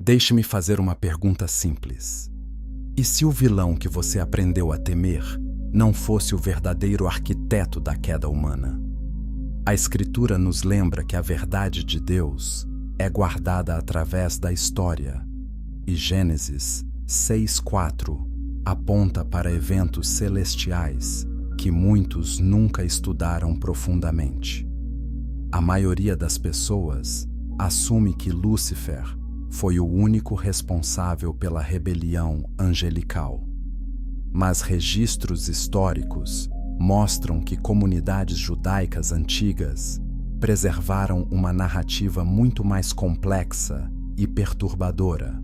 Deixe-me fazer uma pergunta simples. E se o vilão que você aprendeu a temer não fosse o verdadeiro arquiteto da queda humana? A Escritura nos lembra que a verdade de Deus é guardada através da história, e Gênesis 6:4 aponta para eventos celestiais que muitos nunca estudaram profundamente. A maioria das pessoas assume que Lúcifer foi o único responsável pela rebelião angelical. Mas registros históricos mostram que comunidades judaicas antigas preservaram uma narrativa muito mais complexa e perturbadora.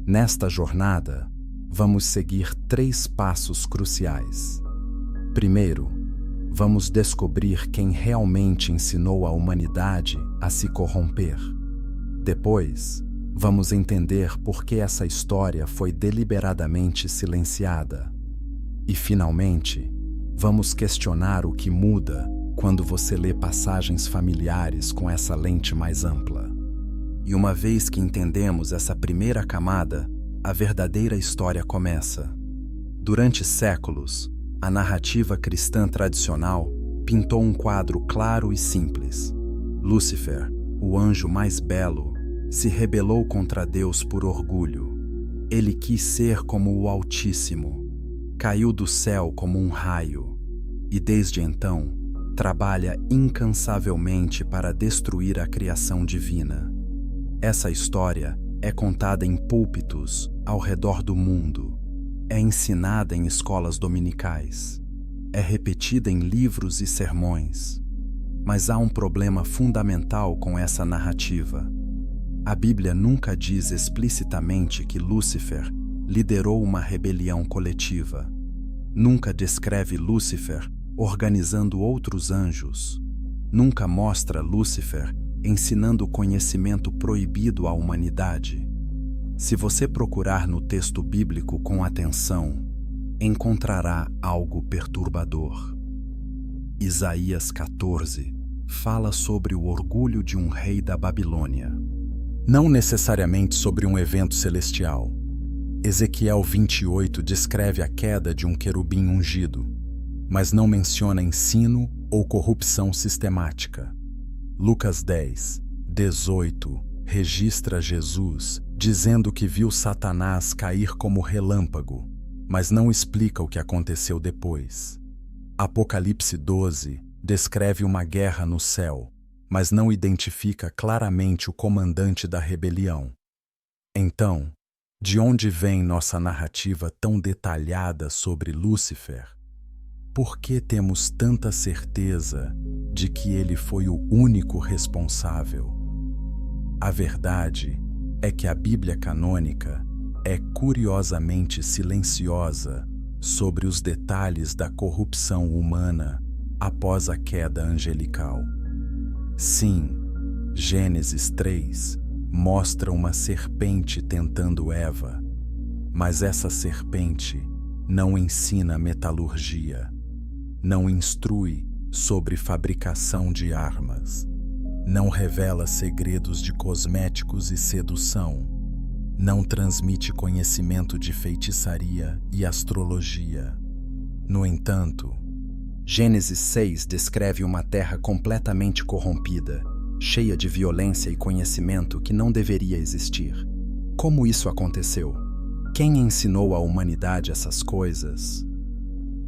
Nesta jornada, vamos seguir 3 passos cruciais. Primeiro, vamos descobrir quem realmente ensinou a humanidade a se corromper. Depois, vamos entender por que essa história foi deliberadamente silenciada. E, finalmente, vamos questionar o que muda quando você lê passagens familiares com essa lente mais ampla. E uma vez que entendemos essa primeira camada, a verdadeira história começa. Durante séculos, a narrativa cristã tradicional pintou um quadro claro e simples. Lúcifer, o anjo mais belo, se rebelou contra Deus por orgulho. Ele quis ser como o Altíssimo, caiu do céu como um raio, e desde então trabalha incansavelmente para destruir a criação divina. Essa história é contada em púlpitos ao redor do mundo, é ensinada em escolas dominicais, é repetida em livros e sermões. Mas há um problema fundamental com essa narrativa. A Bíblia nunca diz explicitamente que Lúcifer liderou uma rebelião coletiva. Nunca descreve Lúcifer organizando outros anjos. Nunca mostra Lúcifer ensinando conhecimento proibido à humanidade. Se você procurar no texto bíblico com atenção, encontrará algo perturbador. Isaías 14 fala sobre o orgulho de um rei da Babilônia. Não necessariamente sobre um evento celestial. Ezequiel 28 descreve a queda de um querubim ungido, mas não menciona ensino ou corrupção sistemática. Lucas 10:18 registra Jesus dizendo que viu Satanás cair como relâmpago, mas não explica o que aconteceu depois. Apocalipse 12 descreve uma guerra no céu, mas não identifica claramente o comandante da rebelião. Então, de onde vem nossa narrativa tão detalhada sobre Lúcifer? Por que temos tanta certeza de que ele foi o único responsável? A verdade é que a Bíblia canônica é curiosamente silenciosa sobre os detalhes da corrupção humana após a queda angelical. Sim, Gênesis 3 mostra uma serpente tentando Eva, mas essa serpente não ensina metalurgia, não instrui sobre fabricação de armas, não revela segredos de cosméticos e sedução, não transmite conhecimento de feitiçaria e astrologia. No entanto, Gênesis 6 descreve uma terra completamente corrompida, cheia de violência e conhecimento que não deveria existir. Como isso aconteceu? Quem ensinou à humanidade essas coisas?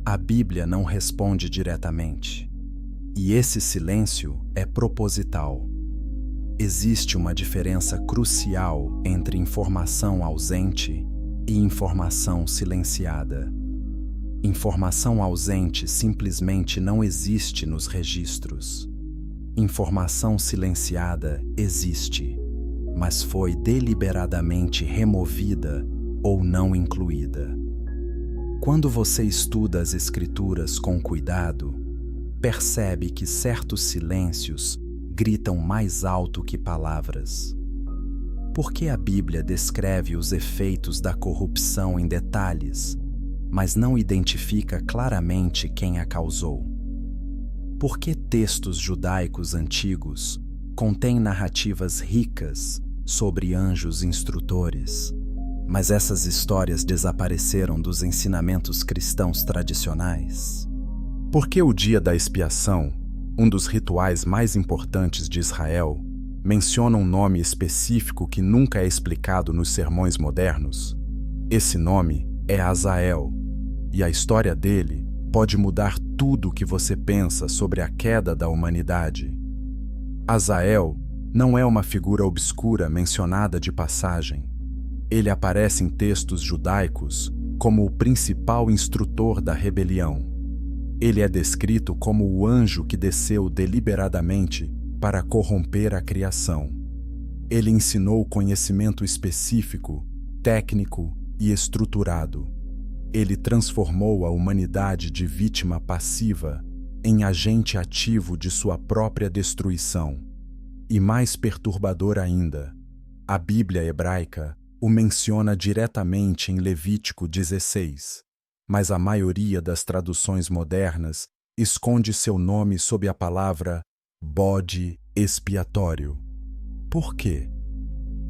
A Bíblia não responde diretamente. E esse silêncio é proposital. Existe uma diferença crucial entre informação ausente e informação silenciada. Informação ausente simplesmente não existe nos registros. Informação silenciada existe, mas foi deliberadamente removida ou não incluída. Quando você estuda as Escrituras com cuidado, percebe que certos silêncios gritam mais alto que palavras. Por que a Bíblia descreve os efeitos da corrupção em detalhes, mas não identifica claramente quem a causou? Por que textos judaicos antigos contêm narrativas ricas sobre anjos instrutores. Mas essas histórias desapareceram dos ensinamentos cristãos tradicionais. Por que o dia da expiação, um dos rituais mais importantes de Israel, menciona um nome específico que nunca é explicado nos sermões modernos? Esse nome é Azael, e a história dele pode mudar tudo o que você pensa sobre a queda da humanidade. Azael não é uma figura obscura mencionada de passagem. Ele aparece em textos judaicos como o principal instrutor da rebelião. Ele é descrito como o anjo que desceu deliberadamente para corromper a criação. Ele ensinou conhecimento específico, técnico e estruturado. Ele transformou a humanidade de vítima passiva em agente ativo de sua própria destruição. E mais perturbador ainda, a Bíblia hebraica o menciona diretamente em Levítico 16, mas a maioria das traduções modernas esconde seu nome sob a palavra bode expiatório. Por quê?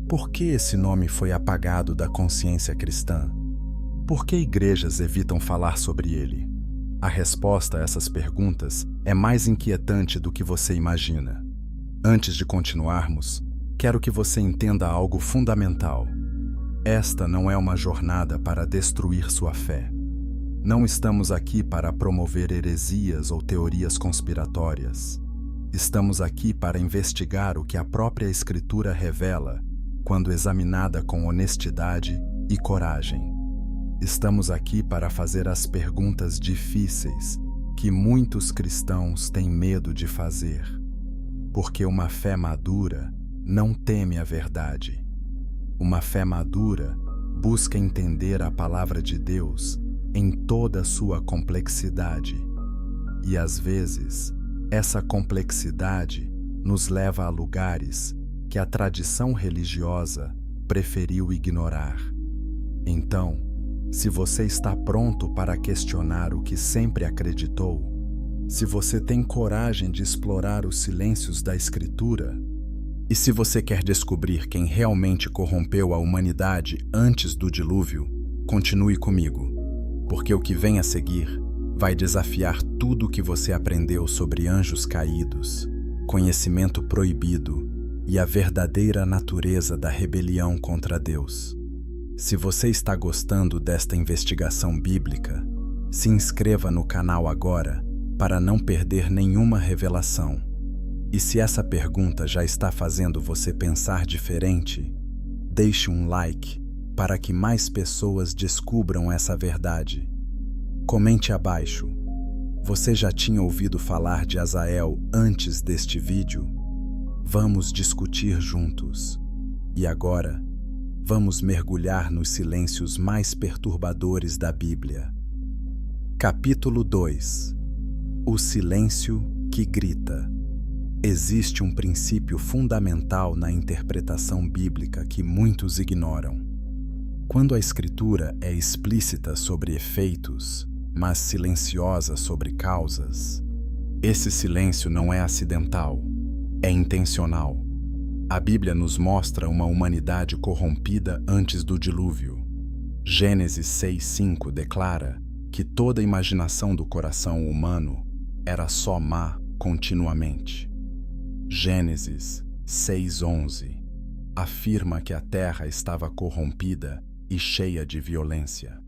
Por que esse nome foi apagado da consciência cristã? Por que igrejas evitam falar sobre ele? A resposta a essas perguntas é mais inquietante do que você imagina. Antes de continuarmos, quero que você entenda algo fundamental. Esta não é uma jornada para destruir sua fé. Não estamos aqui para promover heresias ou teorias conspiratórias. Estamos aqui para investigar o que a própria Escritura revela quando examinada com honestidade e coragem. Estamos aqui para fazer as perguntas difíceis que muitos cristãos têm medo de fazer. Porque uma fé madura não teme a verdade. Uma fé madura busca entender a palavra de Deus em toda a sua complexidade. E às vezes, essa complexidade nos leva a lugares que a tradição religiosa preferiu ignorar. Então, se você está pronto para questionar o que sempre acreditou, se você tem coragem de explorar os silêncios da Escritura, e se você quer descobrir quem realmente corrompeu a humanidade antes do dilúvio, continue comigo, porque o que vem a seguir vai desafiar tudo o que você aprendeu sobre anjos caídos, conhecimento proibido e a verdadeira natureza da rebelião contra Deus. Se você está gostando desta investigação bíblica, se inscreva no canal agora para não perder nenhuma revelação. E se essa pergunta já está fazendo você pensar diferente, deixe um like para que mais pessoas descubram essa verdade. Comente abaixo. Você já tinha ouvido falar de Azael antes deste vídeo? Vamos discutir juntos. E agora, vamos mergulhar nos silêncios mais perturbadores da Bíblia. Capítulo 2. O silêncio que grita. Existe um princípio fundamental na interpretação bíblica que muitos ignoram. Quando a Escritura é explícita sobre efeitos, mas silenciosa sobre causas, esse silêncio não é acidental, é intencional. A Bíblia nos mostra uma humanidade corrompida antes do dilúvio. Gênesis 6:5 declara que toda a imaginação do coração humano era só má continuamente. Gênesis 6:11 afirma que a terra estava corrompida e cheia de violência.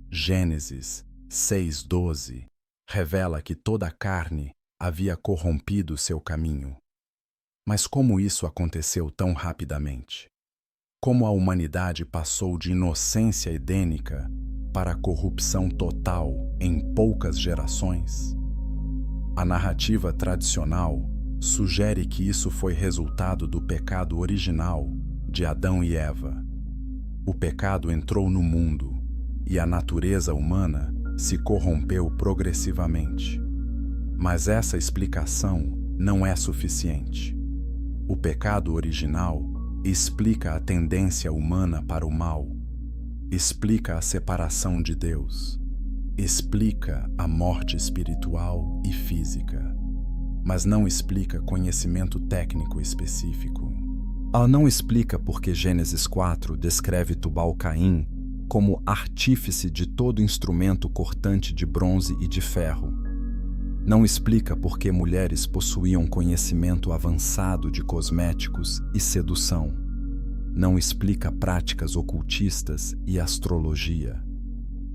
Gênesis 6:12 revela que toda a carne havia corrompido seu caminho. Mas como isso aconteceu tão rapidamente? Como a humanidade passou de inocência edênica para corrupção total em poucas gerações? A narrativa tradicional sugere que isso foi resultado do pecado original de Adão e Eva. O pecado entrou no mundo e a natureza humana se corrompeu progressivamente. Mas essa explicação não é suficiente. O pecado original explica a tendência humana para o mal, explica a separação de Deus, explica a morte espiritual e física, mas não explica conhecimento técnico específico. Ela não explica por que Gênesis 4 descreve Tubal-Caim como artífice de todo instrumento cortante de bronze e de ferro. Não explica por que mulheres possuíam conhecimento avançado de cosméticos e sedução. Não explica práticas ocultistas e astrologia.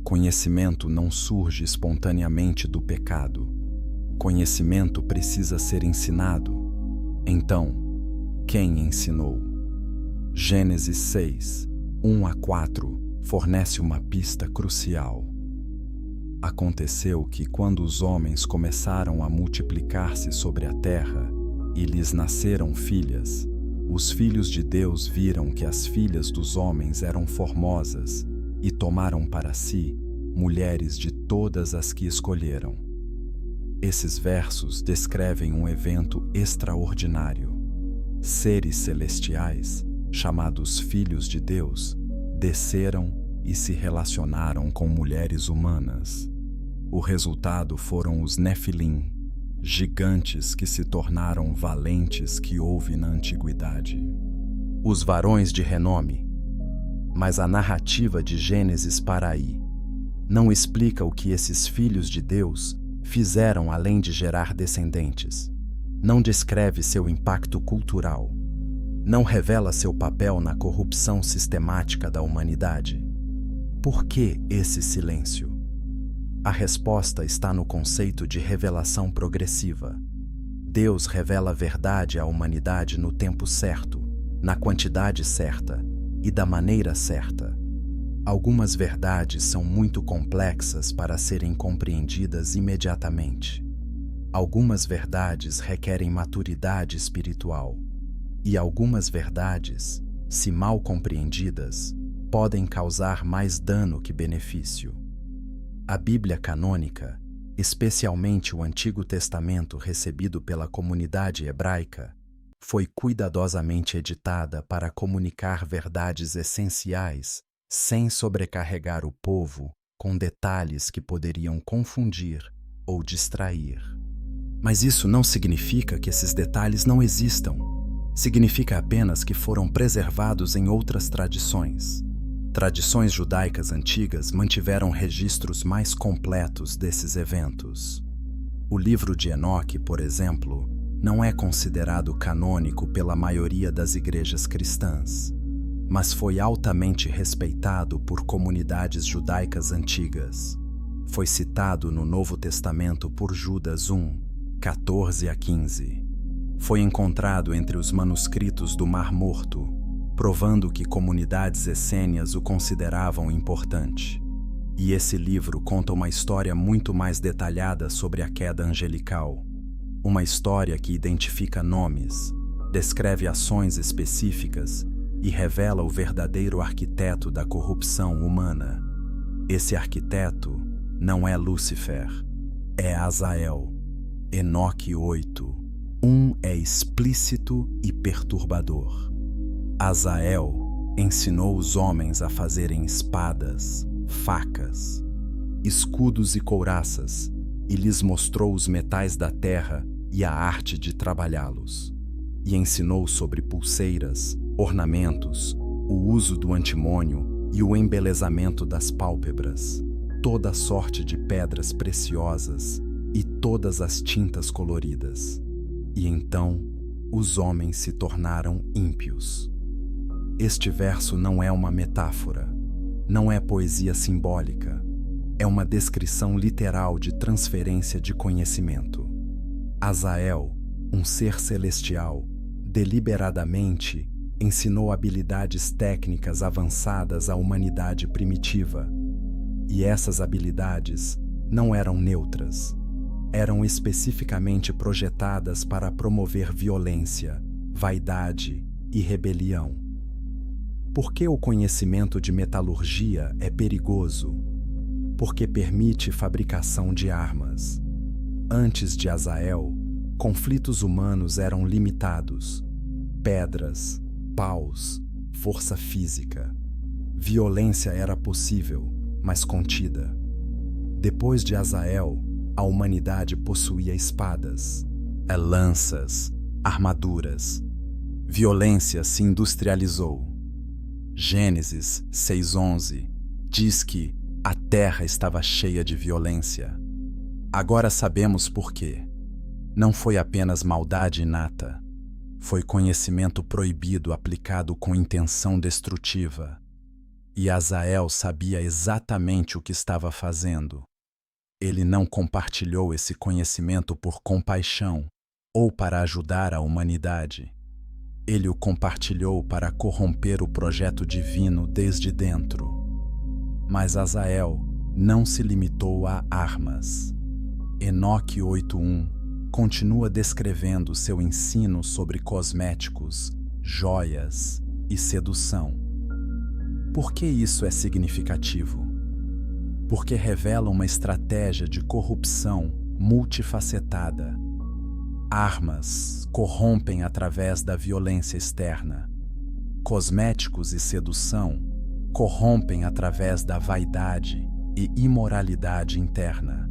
Conhecimento não surge espontaneamente do pecado. Conhecimento precisa ser ensinado. Então, quem ensinou? Gênesis 6, 1-4 fornece uma pista crucial. Aconteceu que, quando os homens começaram a multiplicar-se sobre a terra e lhes nasceram filhas, os filhos de Deus viram que as filhas dos homens eram formosas e tomaram para si mulheres de todas as que escolheram. Esses versos descrevem um evento extraordinário. Seres celestiais, chamados filhos de Deus, desceram e se relacionaram com mulheres humanas. O resultado foram os Nefilim, gigantes que se tornaram valentes que houve na antiguidade. Os varões de renome. Mas a narrativa de Gênesis para aí não explica o que esses filhos de Deus fizeram além de gerar descendentes. Não descreve seu impacto cultural. Não revela seu papel na corrupção sistemática da humanidade. Por que esse silêncio? A resposta está no conceito de revelação progressiva. Deus revela a verdade à humanidade no tempo certo, na quantidade certa e da maneira certa. Algumas verdades são muito complexas para serem compreendidas imediatamente. Algumas verdades requerem maturidade espiritual. E algumas verdades, se mal compreendidas, podem causar mais dano que benefício. A Bíblia canônica, especialmente o Antigo Testamento recebido pela comunidade hebraica, foi cuidadosamente editada para comunicar verdades essenciais sem sobrecarregar o povo com detalhes que poderiam confundir ou distrair. Mas isso não significa que esses detalhes não existam. Significa apenas que foram preservados em outras tradições. Tradições judaicas antigas mantiveram registros mais completos desses eventos. O livro de Enoque, por exemplo, não é considerado canônico pela maioria das igrejas cristãs, mas foi altamente respeitado por comunidades judaicas antigas. Foi citado no Novo Testamento por Judas 1, 14-15. Foi encontrado entre os manuscritos do Mar Morto, provando que comunidades essênias o consideravam importante. E esse livro conta uma história muito mais detalhada sobre a queda angelical. Uma história que identifica nomes, descreve ações específicas e revela o verdadeiro arquiteto da corrupção humana. Esse arquiteto não é Lúcifer, é Azael. Enoque 8, 1 é explícito e perturbador. Azael ensinou os homens a fazerem espadas, facas, escudos e couraças, e lhes mostrou os metais da terra e a arte de trabalhá-los. E ensinou sobre pulseiras, ornamentos, o uso do antimônio e o embelezamento das pálpebras, toda sorte de pedras preciosas e todas as tintas coloridas. E então os homens se tornaram ímpios. Este verso não é uma metáfora, não é poesia simbólica, é uma descrição literal de transferência de conhecimento. Azael, um ser celestial, deliberadamente ensinou habilidades técnicas avançadas à humanidade primitiva. E essas habilidades não eram neutras. Eram especificamente projetadas para promover violência, vaidade e rebelião. Por que o conhecimento de metalurgia é perigoso? Porque permite fabricação de armas. Antes de Azael, conflitos humanos eram limitados. Pedras, paus, força física. Violência era possível, mas contida. Depois de Azael, a humanidade possuía espadas, lanças, armaduras. Violência se industrializou. Gênesis 6:11 diz que a terra estava cheia de violência. Agora sabemos por quê. Não foi apenas maldade inata, foi conhecimento proibido aplicado com intenção destrutiva. E Azael sabia exatamente o que estava fazendo. Ele não compartilhou esse conhecimento por compaixão ou para ajudar a humanidade. Ele o compartilhou para corromper o projeto divino desde dentro. Mas Azael não se limitou a armas. Enoque 8:1 continua descrevendo seu ensino sobre cosméticos, joias e sedução. Por que isso é significativo? Porque revela uma estratégia de corrupção multifacetada. Armas corrompem através da violência externa. Cosméticos e sedução corrompem através da vaidade e imoralidade interna.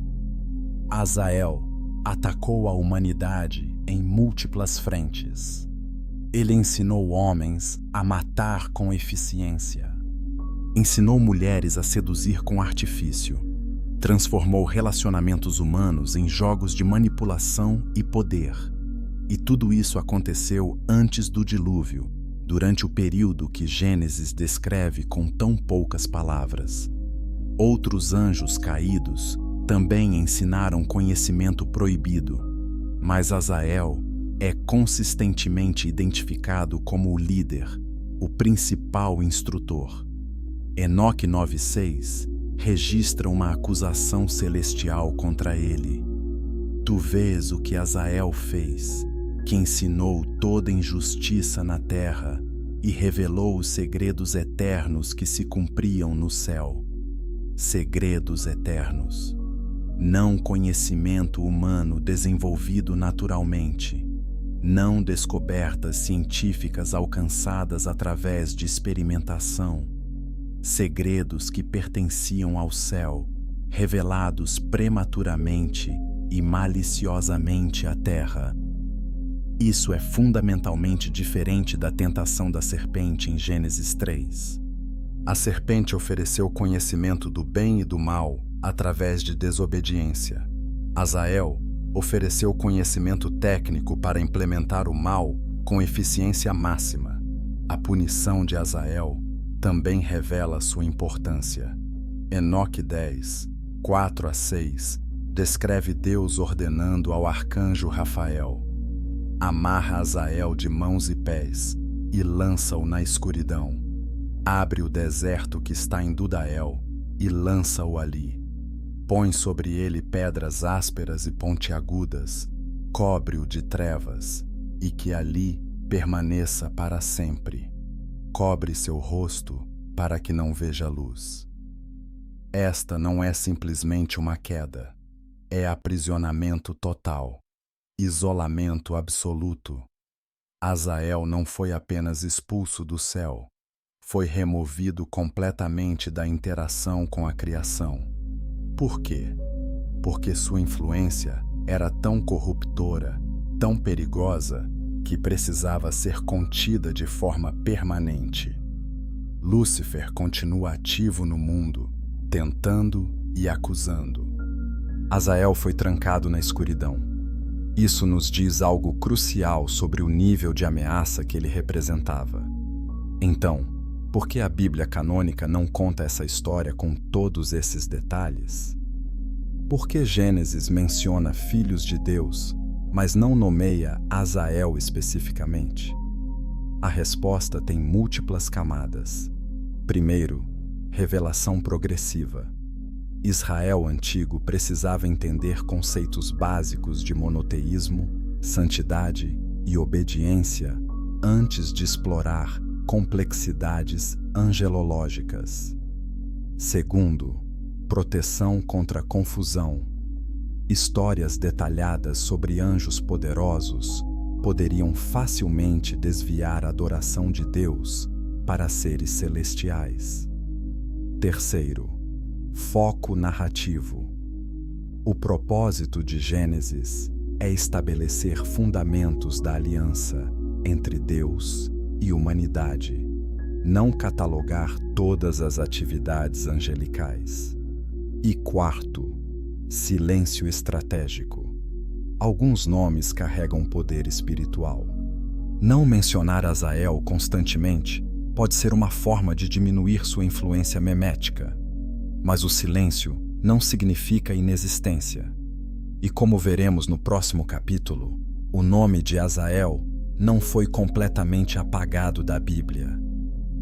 Azael atacou a humanidade em múltiplas frentes. Ele ensinou homens a matar com eficiência. Ensinou mulheres a seduzir com artifício. Transformou relacionamentos humanos em jogos de manipulação e poder. E tudo isso aconteceu antes do dilúvio, durante o período que Gênesis descreve com tão poucas palavras. Outros anjos caídos também ensinaram conhecimento proibido, mas Azael é consistentemente identificado como o líder, o principal instrutor. Enoque 9:6 registra uma acusação celestial contra ele. Tu vês o que Azael fez, que ensinou toda injustiça na terra e revelou os segredos eternos que se cumpriam no céu. Segredos eternos. Não conhecimento humano desenvolvido naturalmente. Não descobertas científicas alcançadas através de experimentação. Segredos que pertenciam ao céu, revelados prematuramente e maliciosamente à terra. Isso é fundamentalmente diferente da tentação da serpente em Gênesis 3. A serpente ofereceu conhecimento do bem e do mal através de desobediência. Azael ofereceu conhecimento técnico para implementar o mal com eficiência máxima. A punição de Azael também revela sua importância. Enoque 10, 4-6, descreve Deus ordenando ao arcanjo Rafael: amarra Azael de mãos e pés e lança-o na escuridão. Abre o deserto que está em Dudael e lança-o ali. Põe sobre ele pedras ásperas e pontiagudas, cobre-o de trevas, e que ali permaneça para sempre. Cobre seu rosto para que não veja luz. Esta não é simplesmente uma queda, é aprisionamento total, isolamento absoluto. Azael não foi apenas expulso do céu, foi removido completamente da interação com a criação. Por quê? Porque sua influência era tão corruptora, tão perigosa, que precisava ser contida de forma permanente. Lúcifer continua ativo no mundo, tentando e acusando. Azael foi trancado na escuridão. Isso nos diz algo crucial sobre o nível de ameaça que ele representava. Então, por que a Bíblia canônica não conta essa história com todos esses detalhes? Por que Gênesis menciona filhos de Deus, mas não nomeia Azael especificamente? A resposta tem múltiplas camadas. Primeiro, revelação progressiva. Israel antigo precisava entender conceitos básicos de monoteísmo, santidade e obediência antes de explorar complexidades angelológicas. Segundo, proteção contra confusão. Histórias detalhadas sobre anjos poderosos poderiam facilmente desviar a adoração de Deus para seres celestiais. Terceiro, foco narrativo. O propósito de Gênesis é estabelecer fundamentos da aliança, entre Deus e humanidade, não catalogar todas as atividades angelicais. E quarto, silêncio estratégico. Alguns nomes carregam poder espiritual. Não mencionar Azael constantemente pode ser uma forma de diminuir sua influência memética, mas o silêncio não significa inexistência. E como veremos no próximo capítulo, o nome de Azael não foi completamente apagado da Bíblia.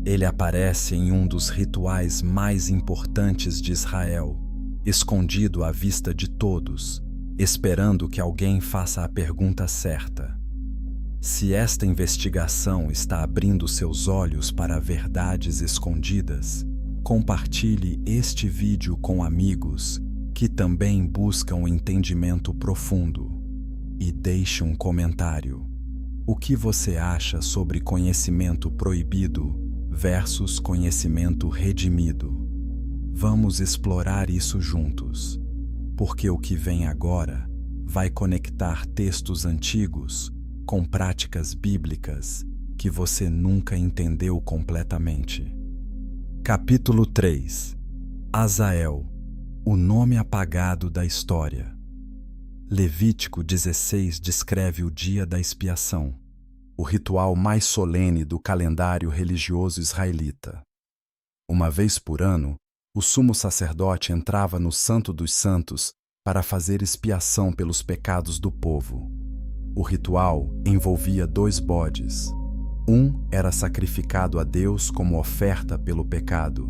Ele aparece em um dos rituais mais importantes de Israel, escondido à vista de todos, esperando que alguém faça a pergunta certa. Se esta investigação está abrindo seus olhos para verdades escondidas, compartilhe este vídeo com amigos que também buscam entendimento profundo e deixe um comentário. O que você acha sobre conhecimento proibido versus conhecimento redimido? Vamos explorar isso juntos, porque o que vem agora vai conectar textos antigos com práticas bíblicas que você nunca entendeu completamente. Capítulo 3. Azael, o nome apagado da história. Levítico 16 descreve o dia da expiação, o ritual mais solene do calendário religioso israelita. Uma vez por ano, o sumo sacerdote entrava no Santo dos Santos para fazer expiação pelos pecados do povo. O ritual envolvia 2 bodes. Um era sacrificado a Deus como oferta pelo pecado.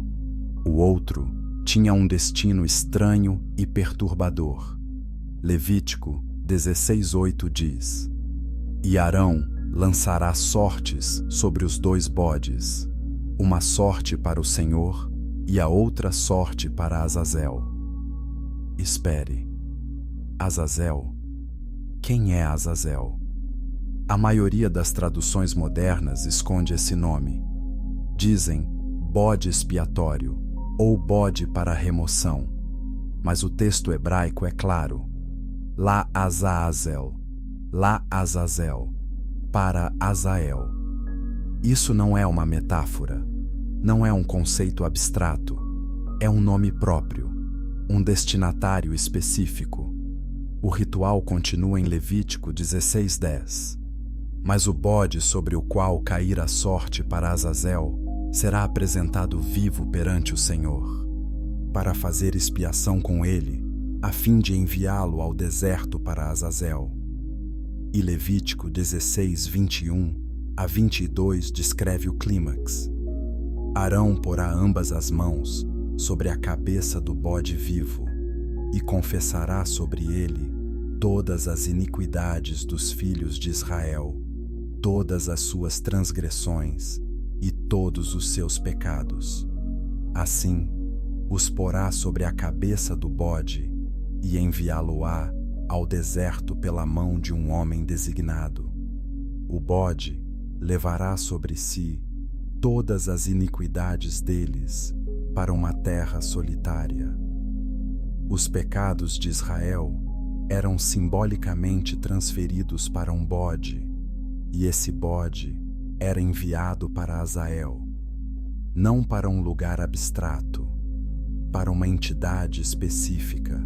O outro tinha um destino estranho e perturbador. Levítico 16:8 diz: E Arão lançará sortes sobre os 2 bodes, uma sorte para o Senhor e a outra sorte para Azazel. Espere. Azazel? Quem é Azazel? A maioria das traduções modernas esconde esse nome. Dizem bode expiatório ou bode para remoção, mas o texto hebraico é claro. La Azazel, La Azazel, para Azael. Isso não é uma metáfora, não é um conceito abstrato, é um nome próprio, um destinatário específico. O ritual continua em Levítico 16:10. Mas o bode sobre o qual cair a sorte para Azazel será apresentado vivo perante o Senhor, para fazer expiação com ele, a fim de enviá-lo ao deserto para Azazel. E Levítico 16:21-22 descreve o clímax. Arão porá ambas as mãos sobre a cabeça do bode vivo e confessará sobre ele todas as iniquidades dos filhos de Israel, todas as suas transgressões e todos os seus pecados. Assim, os porá sobre a cabeça do bode e enviá-lo-á ao deserto pela mão de um homem designado. O bode levará sobre si todas as iniquidades deles para uma terra solitária. Os pecados de Israel eram simbolicamente transferidos para um bode, e esse bode era enviado para Azael, não para um lugar abstrato, para uma entidade específica.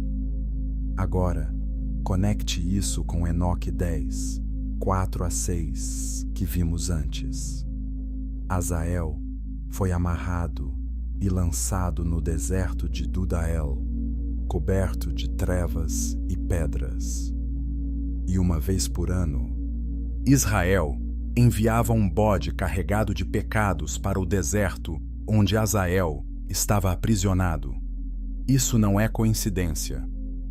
Agora, conecte isso com Enoque 10, 4-6, que vimos antes. Azael foi amarrado e lançado no deserto de Dudael, coberto de trevas e pedras. E uma vez por ano, Israel enviava um bode carregado de pecados para o deserto onde Azael estava aprisionado. Isso não é coincidência,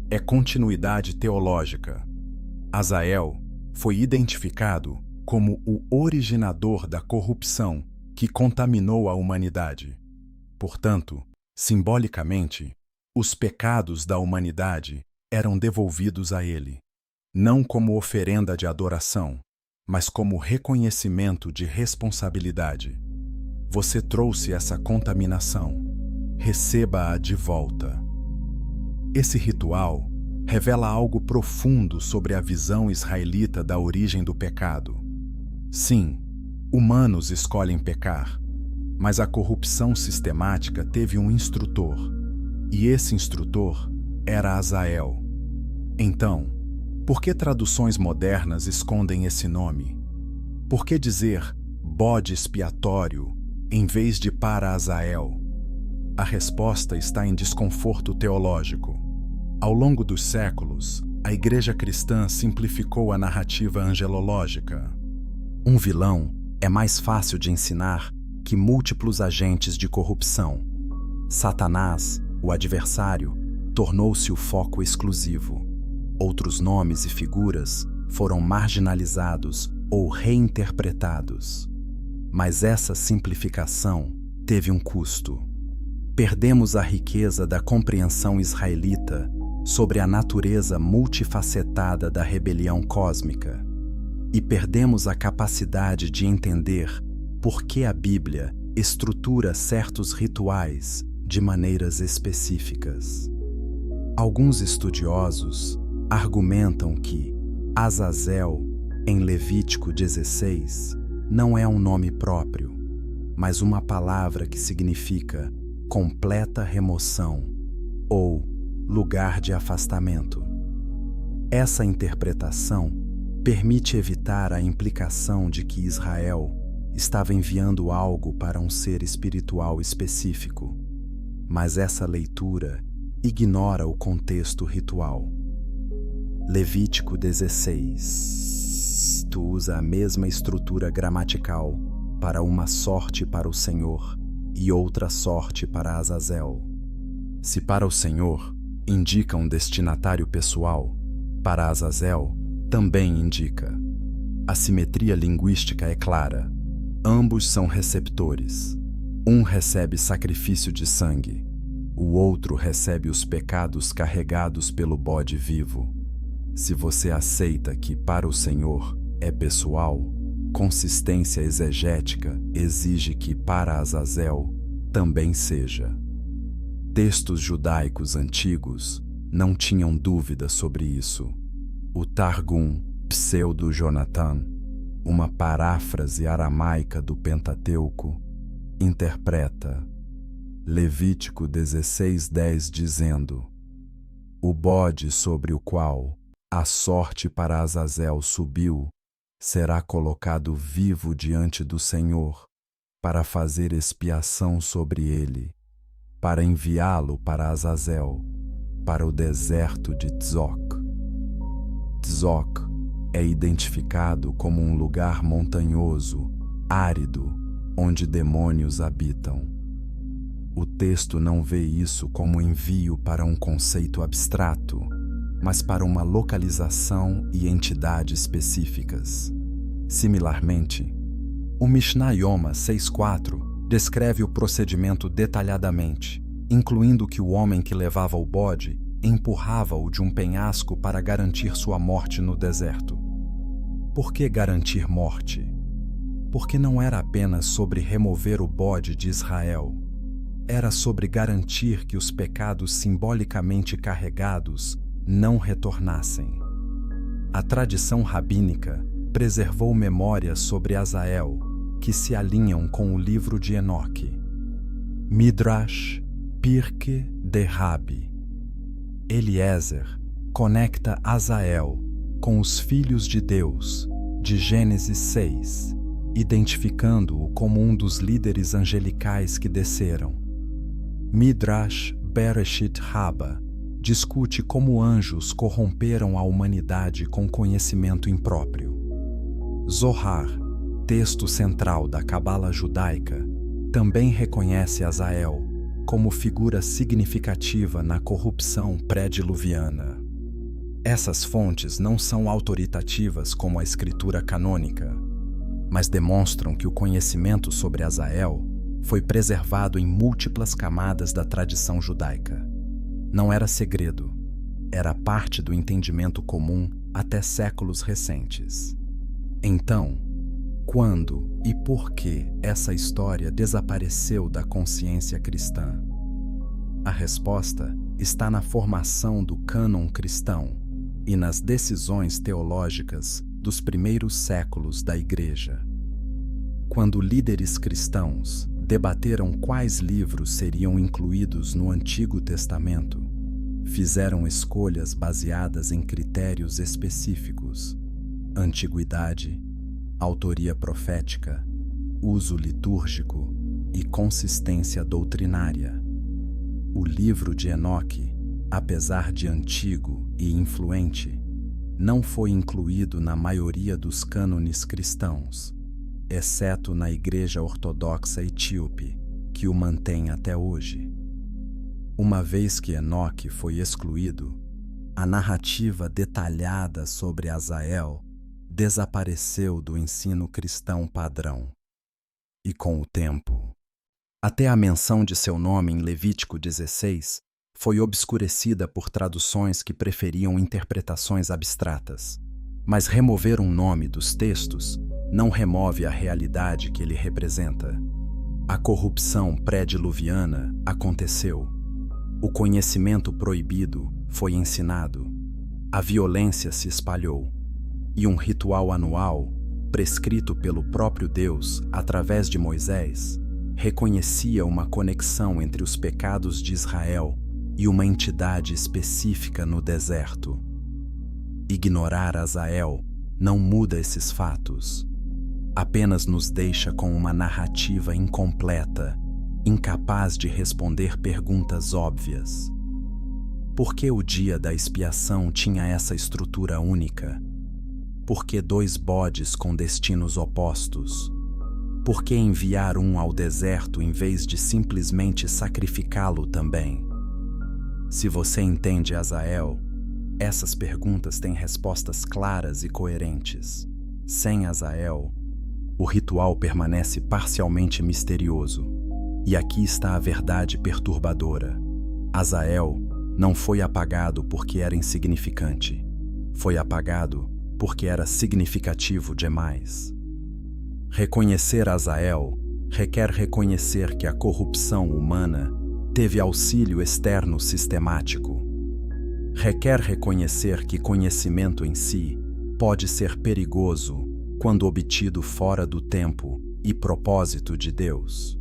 é continuidade teológica. Azael foi identificado como o originador da corrupção que contaminou a humanidade. Portanto, simbolicamente, os pecados da humanidade eram devolvidos a ele, não como oferenda de adoração, mas como reconhecimento de responsabilidade. Você trouxe essa contaminação, receba-a de volta. Esse ritual revela algo profundo sobre a visão israelita da origem do pecado. Sim, humanos escolhem pecar, mas a corrupção sistemática teve um instrutor, e esse instrutor era Azael. Então, por que traduções modernas escondem esse nome? Por que dizer bode expiatório em vez de para Azael? A resposta está em desconforto teológico. Ao longo dos séculos, a Igreja cristã simplificou a narrativa angelológica. Um vilão é mais fácil de ensinar que múltiplos agentes de corrupção. Satanás, o adversário, tornou-se o foco exclusivo. Outros nomes e figuras foram marginalizados ou reinterpretados. Mas essa simplificação teve um custo. Perdemos a riqueza da compreensão israelita sobre a natureza multifacetada da rebelião cósmica. E perdemos a capacidade de entender por que a Bíblia estrutura certos rituais de maneiras específicas. Alguns estudiosos argumentam que Azazel, em Levítico 16, não é um nome próprio, mas uma palavra que significa completa remoção ou lugar de afastamento. Essa interpretação permite evitar a implicação de que Israel estava enviando algo para um ser espiritual específico, mas essa leitura ignora o contexto ritual. Levítico 16 usa a mesma estrutura gramatical para uma sorte para o Senhor e outra sorte para Azazel. Se para o Senhor indica um destinatário pessoal, para Azazel também indica. A simetria linguística é clara. Ambos são receptores. Um recebe sacrifício de sangue, o outro recebe os pecados carregados pelo bode vivo. Se você aceita que para o Senhor é pessoal, consistência exegética exige que para Azazel também seja. Textos judaicos antigos não tinham dúvida sobre isso. O Targum Pseudo-Jonathan, uma paráfrase aramaica do Pentateuco, interpreta Levítico 16:10 dizendo: o bode sobre o qual a sorte para Azazel subiu será colocado vivo diante do Senhor para fazer expiação sobre ele, para enviá-lo para Azazel, para o deserto de Tzok. Tzok é identificado como um lugar montanhoso, árido, onde demônios habitam. O texto não vê isso como envio para um conceito abstrato, mas para uma localização e entidade específicas. Similarmente, o Mishnah Yoma 6.4 descreve o procedimento detalhadamente, incluindo que o homem que levava o bode empurrava-o de um penhasco para garantir sua morte no deserto. Por que garantir morte? Porque não era apenas sobre remover o bode de Israel. Era sobre garantir que os pecados simbolicamente carregados não retornassem. A tradição rabínica preservou memórias sobre Azael que se alinham com o livro de Enoque. Midrash Pirkei de Rabbi. Eliezer conecta Azael com os filhos de Deus, de Gênesis 6, identificando-o como um dos líderes angelicais que desceram. Midrash Bereshit Rabbah discute como anjos corromperam a humanidade com conhecimento impróprio. Zohar, texto central da Cabala judaica, também reconhece Azael como figura significativa na corrupção pré-diluviana. Essas fontes não são autoritativas como a escritura canônica, mas demonstram que o conhecimento sobre Azael foi preservado em múltiplas camadas da tradição judaica. Não era segredo, era parte do entendimento comum até séculos recentes. Então, quando e por que essa história desapareceu da consciência cristã? A resposta está na formação do cânon cristão e nas decisões teológicas dos primeiros séculos da Igreja. Quando líderes cristãos debateram quais livros seriam incluídos no Antigo Testamento, fizeram escolhas baseadas em critérios específicos: antiguidade, autoria profética, uso litúrgico e consistência doutrinária. O livro de Enoque, apesar de antigo e influente, não foi incluído na maioria dos cânones cristãos, exceto na Igreja Ortodoxa Etíope, que o mantém até hoje. Uma vez que Enoque foi excluído, a narrativa detalhada sobre Azael desapareceu do ensino cristão padrão. E com o tempo, até a menção de seu nome em Levítico 16 foi obscurecida por traduções que preferiam interpretações abstratas. Mas remover um nome dos textos não remove a realidade que ele representa. A corrupção pré-diluviana aconteceu. O conhecimento proibido foi ensinado. A violência se espalhou. E um ritual anual, prescrito pelo próprio Deus através de Moisés, reconhecia uma conexão entre os pecados de Israel e uma entidade específica no deserto. Ignorar Azael não muda esses fatos, apenas nos deixa com uma narrativa incompleta, incapaz de responder perguntas óbvias. Por que o dia da expiação tinha essa estrutura única? Por que 2 bodes com destinos opostos? Por que enviar um ao deserto em vez de simplesmente sacrificá-lo também? Se você entende Azael, essas perguntas têm respostas claras e coerentes. Sem Azael, o ritual permanece parcialmente misterioso. E aqui está a verdade perturbadora. Azael não foi apagado porque era insignificante. Foi apagado porque era significativo demais. Reconhecer Azael requer reconhecer que a corrupção humana teve auxílio externo sistemático. Requer reconhecer que conhecimento em si pode ser perigoso quando obtido fora do tempo e propósito de Deus.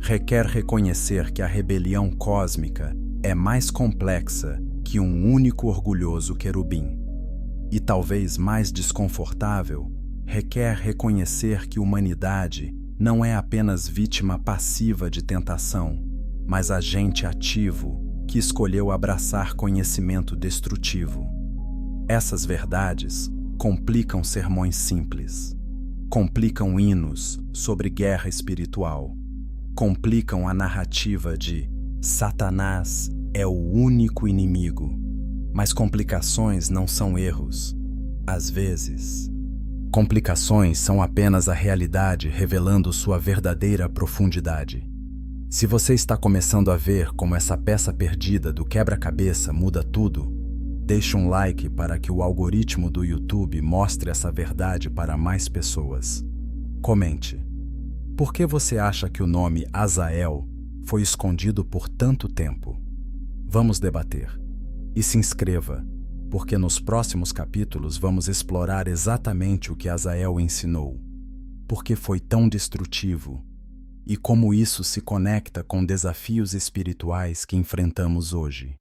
Requer reconhecer que a rebelião cósmica é mais complexa que um único orgulhoso querubim. E talvez mais desconfortável, requer reconhecer que a humanidade não é apenas vítima passiva de tentação, mas agente ativo que escolheu abraçar conhecimento destrutivo. Essas verdades complicam sermões simples, complicam hinos sobre guerra espiritual, complicam a narrativa de Satanás é o único inimigo. Mas complicações não são erros. Às vezes, complicações são apenas a realidade revelando sua verdadeira profundidade. Se você está começando a ver como essa peça perdida do quebra-cabeça muda tudo, deixe um like para que o algoritmo do YouTube mostre essa verdade para mais pessoas. Comente. Por que você acha que o nome Azael foi escondido por tanto tempo? Vamos debater. E se inscreva, porque nos próximos capítulos vamos explorar exatamente o que Azael ensinou, por que foi tão destrutivo e como isso se conecta com desafios espirituais que enfrentamos hoje.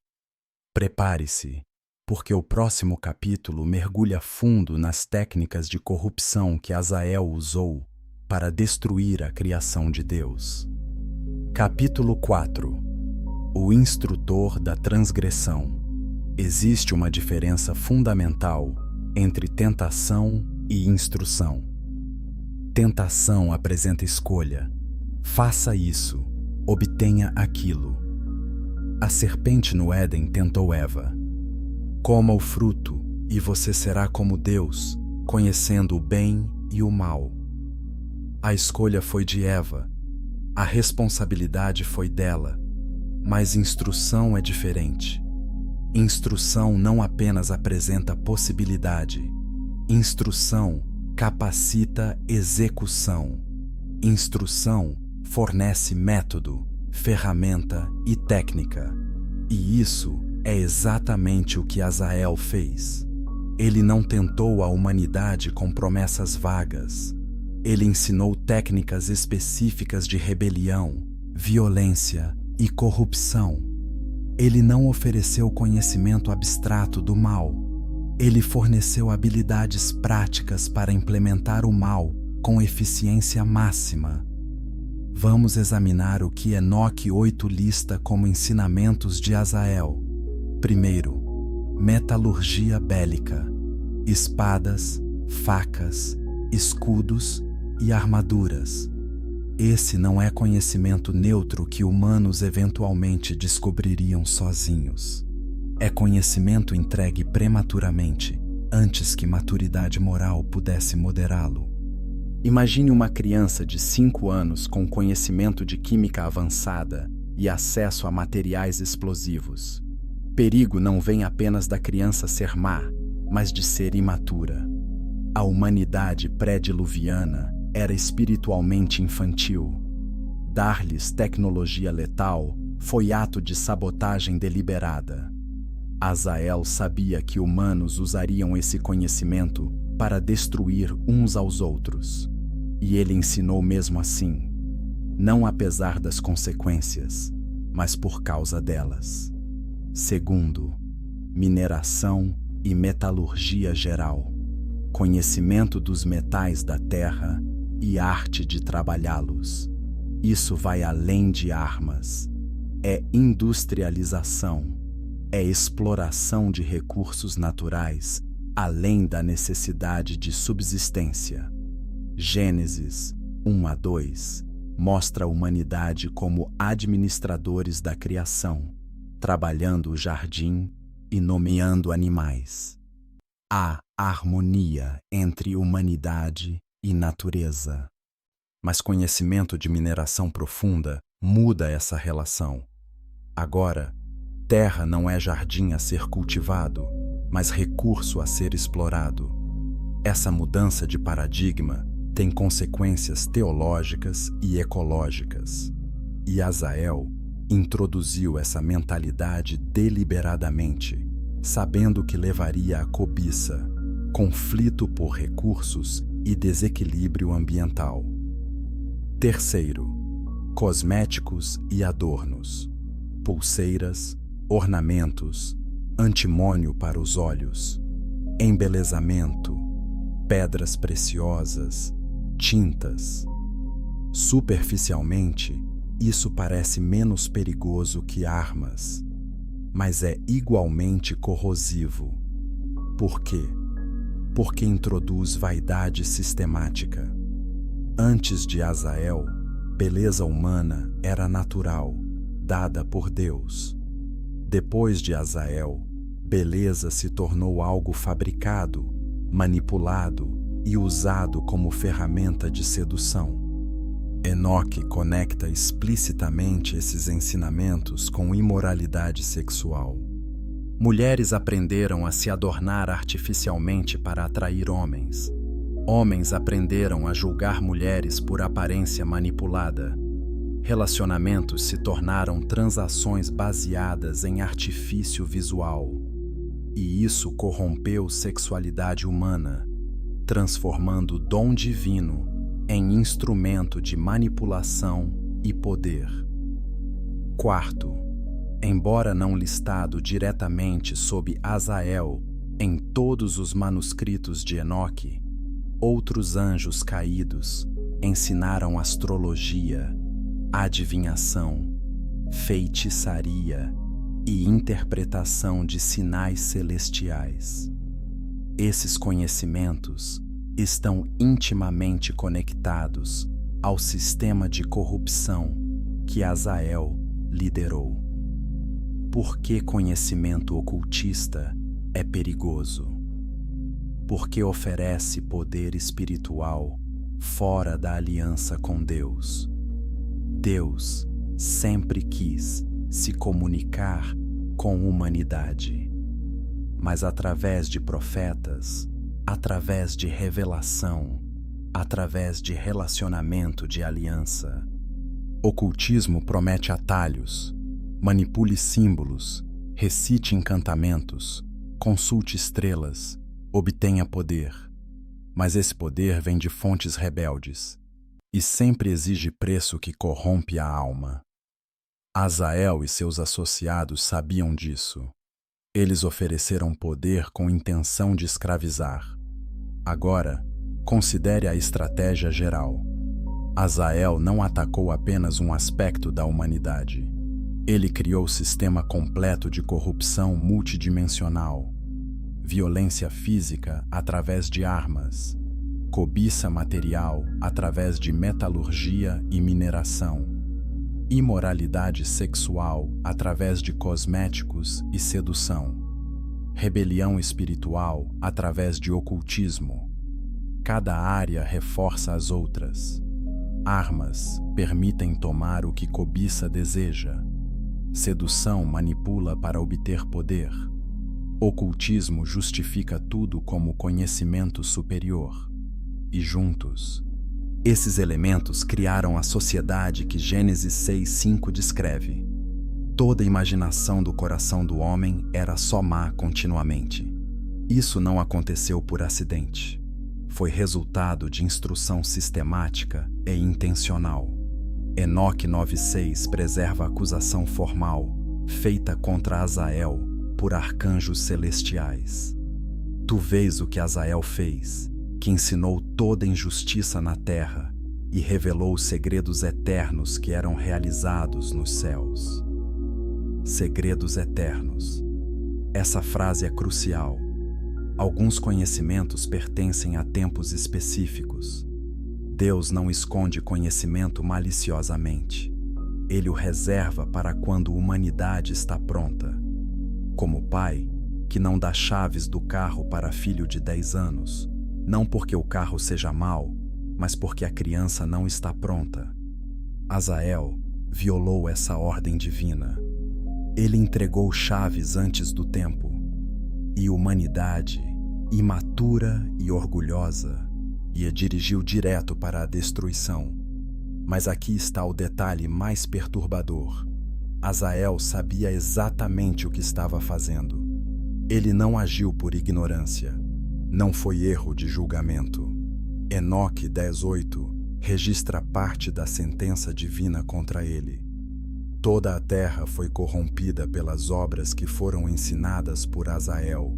Prepare-se, porque o próximo capítulo mergulha fundo nas técnicas de corrupção que Azael usou para destruir a criação de Deus. Capítulo 4. O instrutor da transgressão. Existe uma diferença fundamental entre tentação e instrução. Tentação apresenta escolha. Faça isso, obtenha aquilo. A serpente no Éden tentou Eva. Coma o fruto e você será como Deus, conhecendo o bem e o mal. A escolha foi de Eva. A responsabilidade foi dela. Mas instrução é diferente. Instrução não apenas apresenta possibilidade. Instrução capacita execução. Instrução fornece método, ferramenta e técnica. E isso é exatamente o que Azael fez. Ele não tentou a humanidade com promessas vagas. Ele ensinou técnicas específicas de rebelião, violência e corrupção. Ele não ofereceu conhecimento abstrato do mal. Ele forneceu habilidades práticas para implementar o mal com eficiência máxima. Vamos examinar o que Enoque 8 lista como ensinamentos de Azael. Primeiro, metalurgia bélica, espadas, facas, escudos e armaduras. Esse não é conhecimento neutro que humanos eventualmente descobririam sozinhos. É conhecimento entregue prematuramente, antes que maturidade moral pudesse moderá-lo. Imagine uma criança de 5 anos com conhecimento de química avançada e acesso a materiais explosivos. Perigo não vem apenas da criança ser má, mas de ser imatura. A humanidade pré-diluviana era espiritualmente infantil. Dar-lhes tecnologia letal foi ato de sabotagem deliberada. Azael sabia que humanos usariam esse conhecimento para destruir uns aos outros. E ele ensinou mesmo assim, não apesar das consequências, mas por causa delas. Segundo, mineração e metalurgia geral, conhecimento dos metais da terra e arte de trabalhá-los. Isso vai além de armas. É industrialização, é exploração de recursos naturais, além da necessidade de subsistência. Gênesis 1-2 mostra a humanidade como administradores da criação, trabalhando o jardim e nomeando animais. Há harmonia entre humanidade e natureza. Mas conhecimento de mineração profunda muda essa relação. Agora, terra não é jardim a ser cultivado, mas recurso a ser explorado. Essa mudança de paradigma tem consequências teológicas e ecológicas. E Azael introduziu essa mentalidade deliberadamente, sabendo que levaria à cobiça, conflito por recursos e desequilíbrio ambiental. Terceiro, cosméticos e adornos, pulseiras, ornamentos, antimônio para os olhos, embelezamento, pedras preciosas, tintas. Superficialmente, isso parece menos perigoso que armas, mas é igualmente corrosivo. Por quê? Porque introduz vaidade sistemática. Antes de Azael, beleza humana era natural, dada por Deus. Depois de Azael, beleza se tornou algo fabricado, manipulado e usado como ferramenta de sedução. Enoque conecta explicitamente esses ensinamentos com imoralidade sexual. Mulheres aprenderam a se adornar artificialmente para atrair homens. Homens aprenderam a julgar mulheres por aparência manipulada. Relacionamentos se tornaram transações baseadas em artifício visual. E isso corrompeu sexualidade humana, transformando o dom divino em instrumento de manipulação e poder. Quarto, embora não listado diretamente sob Azael em todos os manuscritos de Enoque, outros anjos caídos ensinaram astrologia, adivinhação, feitiçaria e interpretação de sinais celestiais. Esses conhecimentos estão intimamente conectados ao sistema de corrupção que Azael liderou. Por que conhecimento ocultista é perigoso? Porque oferece poder espiritual fora da aliança com Deus. Deus sempre quis se comunicar com a humanidade, mas através de profetas, através de revelação, através de relacionamento de aliança. Ocultismo promete atalhos, manipule símbolos, recite encantamentos, consulte estrelas obtenha poder, mas esse poder vem de fontes rebeldes e sempre exige preço que corrompe a alma. Azael e seus associados sabiam disso. Eles ofereceram poder com intenção de escravizar. Agora, considere a estratégia geral. Azael não atacou apenas um aspecto da humanidade. Ele criou sistema completo de corrupção multidimensional, violência física através de armas, cobiça material através de metalurgia e mineração, imoralidade sexual através de cosméticos e sedução, rebelião espiritual através de ocultismo. Cada área reforça as outras. Armas permitem tomar o que cobiça deseja. Sedução manipula para obter poder. Ocultismo justifica tudo como conhecimento superior. E juntos, esses elementos criaram a sociedade que Gênesis 6:5 descreve. Toda a imaginação do coração do homem era só má continuamente. Isso não aconteceu por acidente. Foi resultado de instrução sistemática e intencional. Enoque 9:6 preserva a acusação formal, feita contra Azael por arcanjos celestiais. Tu vês o que Azael fez, que ensinou toda injustiça na terra e revelou os segredos eternos que eram realizados nos céus. Segredos eternos. Essa frase é crucial. Alguns conhecimentos pertencem a tempos específicos. Deus não esconde conhecimento maliciosamente. Ele o reserva para quando a humanidade está pronta. Como o pai, que não dá chaves do carro para filho de 10 anos, não porque o carro seja mau, mas porque a criança não está pronta. Azael violou essa ordem divina. Ele entregou chaves antes do tempo. E a humanidade, imatura e orgulhosa, e a dirigiu direto para a destruição. Mas aqui está o detalhe mais perturbador. Azael sabia exatamente o que estava fazendo. Ele não agiu por ignorância. Não foi erro de julgamento. Enoque 10:8 registra parte da sentença divina contra ele. Toda a terra foi corrompida pelas obras que foram ensinadas por Azael.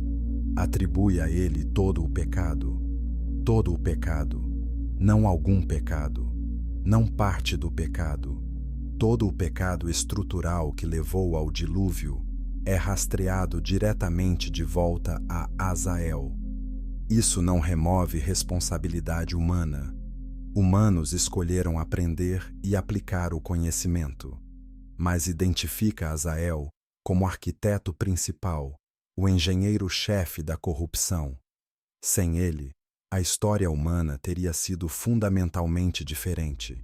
Atribui a ele todo o pecado. Todo o pecado. Não algum pecado. Não parte do pecado. Todo o pecado estrutural que levou ao dilúvio é rastreado diretamente de volta a Azael. Isso não remove responsabilidade humana. Humanos escolheram aprender e aplicar o conhecimento, mas identifica Azael como arquiteto principal, o engenheiro-chefe da corrupção. Sem ele, a história humana teria sido fundamentalmente diferente.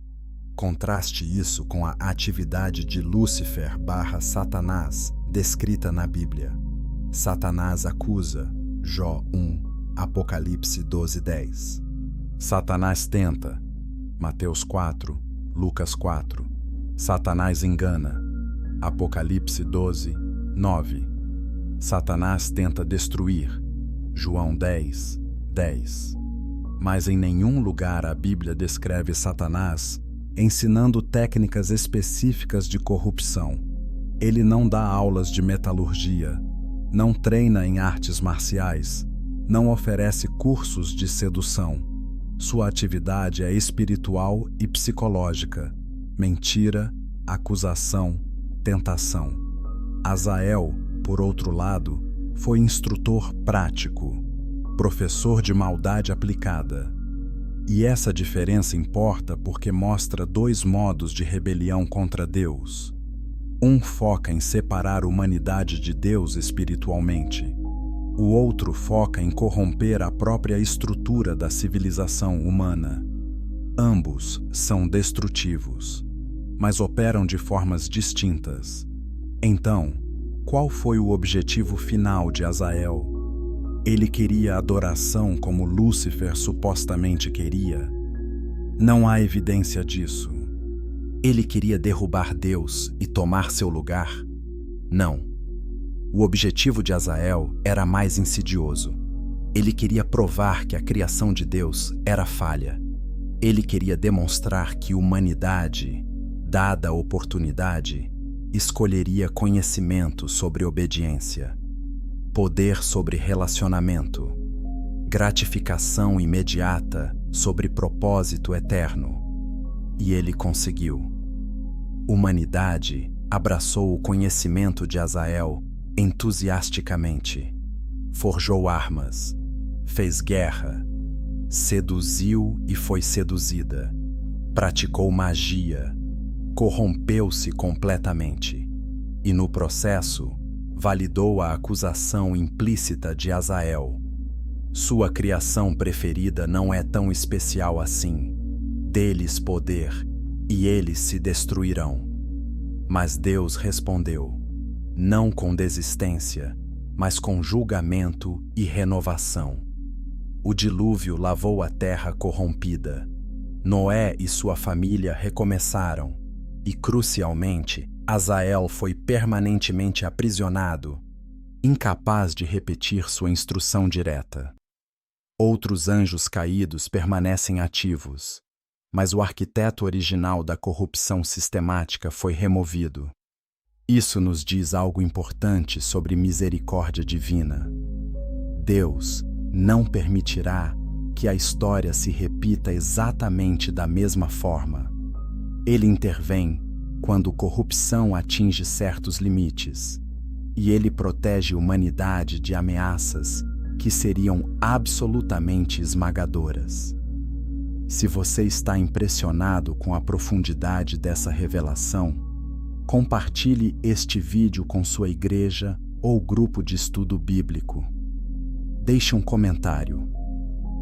Contraste isso com a atividade de Lúcifer/Satanás descrita na Bíblia. Satanás acusa, Jó 1, Apocalipse 12:10. Satanás tenta, Mateus 4, Lucas 4. Satanás engana, Apocalipse 12:9. Satanás tenta destruir, João 10:10. Mas em nenhum lugar a Bíblia descreve Satanás ensinando técnicas específicas de corrupção. Ele não dá aulas de metalurgia, não treina em artes marciais, não oferece cursos de sedução. Sua atividade é espiritual e psicológica, mentira, acusação, tentação. Azael, por outro lado, foi instrutor prático, professor de maldade aplicada. E essa diferença importa porque mostra dois modos de rebelião contra Deus. Um foca em separar a humanidade de Deus espiritualmente. O outro foca em corromper a própria estrutura da civilização humana. Ambos são destrutivos, mas operam de formas distintas. Então, qual foi o objetivo final de Azael? Ele queria adoração como Lúcifer supostamente queria? Não há evidência disso. Ele queria derrubar Deus e tomar seu lugar? Não. O objetivo de Azael era mais insidioso. Ele queria provar que a criação de Deus era falha. Ele queria demonstrar que a humanidade, dada a oportunidade, escolheria conhecimento sobre obediência, poder sobre relacionamento, gratificação imediata sobre propósito eterno. E ele conseguiu. Humanidade abraçou o conhecimento de Azael entusiasticamente, forjou armas, fez guerra, seduziu e foi seduzida, praticou magia, corrompeu-se completamente e, no processo, validou a acusação implícita de Azael. Sua criação preferida não é tão especial assim. Deles poder, e eles se destruirão. Mas Deus respondeu, não com desistência, mas com julgamento e renovação. O dilúvio lavou a terra corrompida. Noé e sua família recomeçaram, e, crucialmente, Azael foi permanentemente aprisionado, incapaz de repetir sua instrução direta. Outros anjos caídos permanecem ativos, mas o arquiteto original da corrupção sistemática foi removido. Isso nos diz algo importante sobre misericórdia divina. Deus não permitirá que a história se repita exatamente da mesma forma. Ele intervém quando corrupção atinge certos limites, e ele protege a humanidade de ameaças que seriam absolutamente esmagadoras. Se você está impressionado com a profundidade dessa revelação, compartilhe este vídeo com sua igreja ou grupo de estudo bíblico. Deixe um comentário.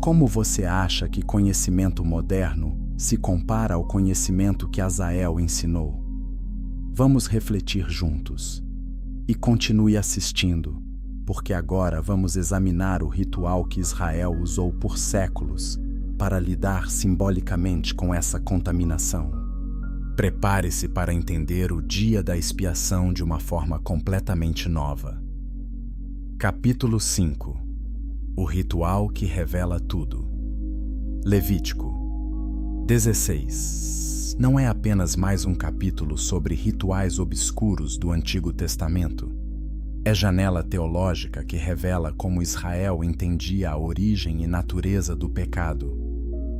Como você acha que conhecimento moderno se compara ao conhecimento que Azael ensinou? Vamos refletir juntos. E continue assistindo, porque agora vamos examinar o ritual que Israel usou por séculos para lidar simbolicamente com essa contaminação. Prepare-se para entender o dia da expiação de uma forma completamente nova. Capítulo 5. O ritual que revela tudo. Levítico 16. Não é apenas mais um capítulo sobre rituais obscuros do Antigo Testamento. É janela teológica que revela como Israel entendia a origem e natureza do pecado.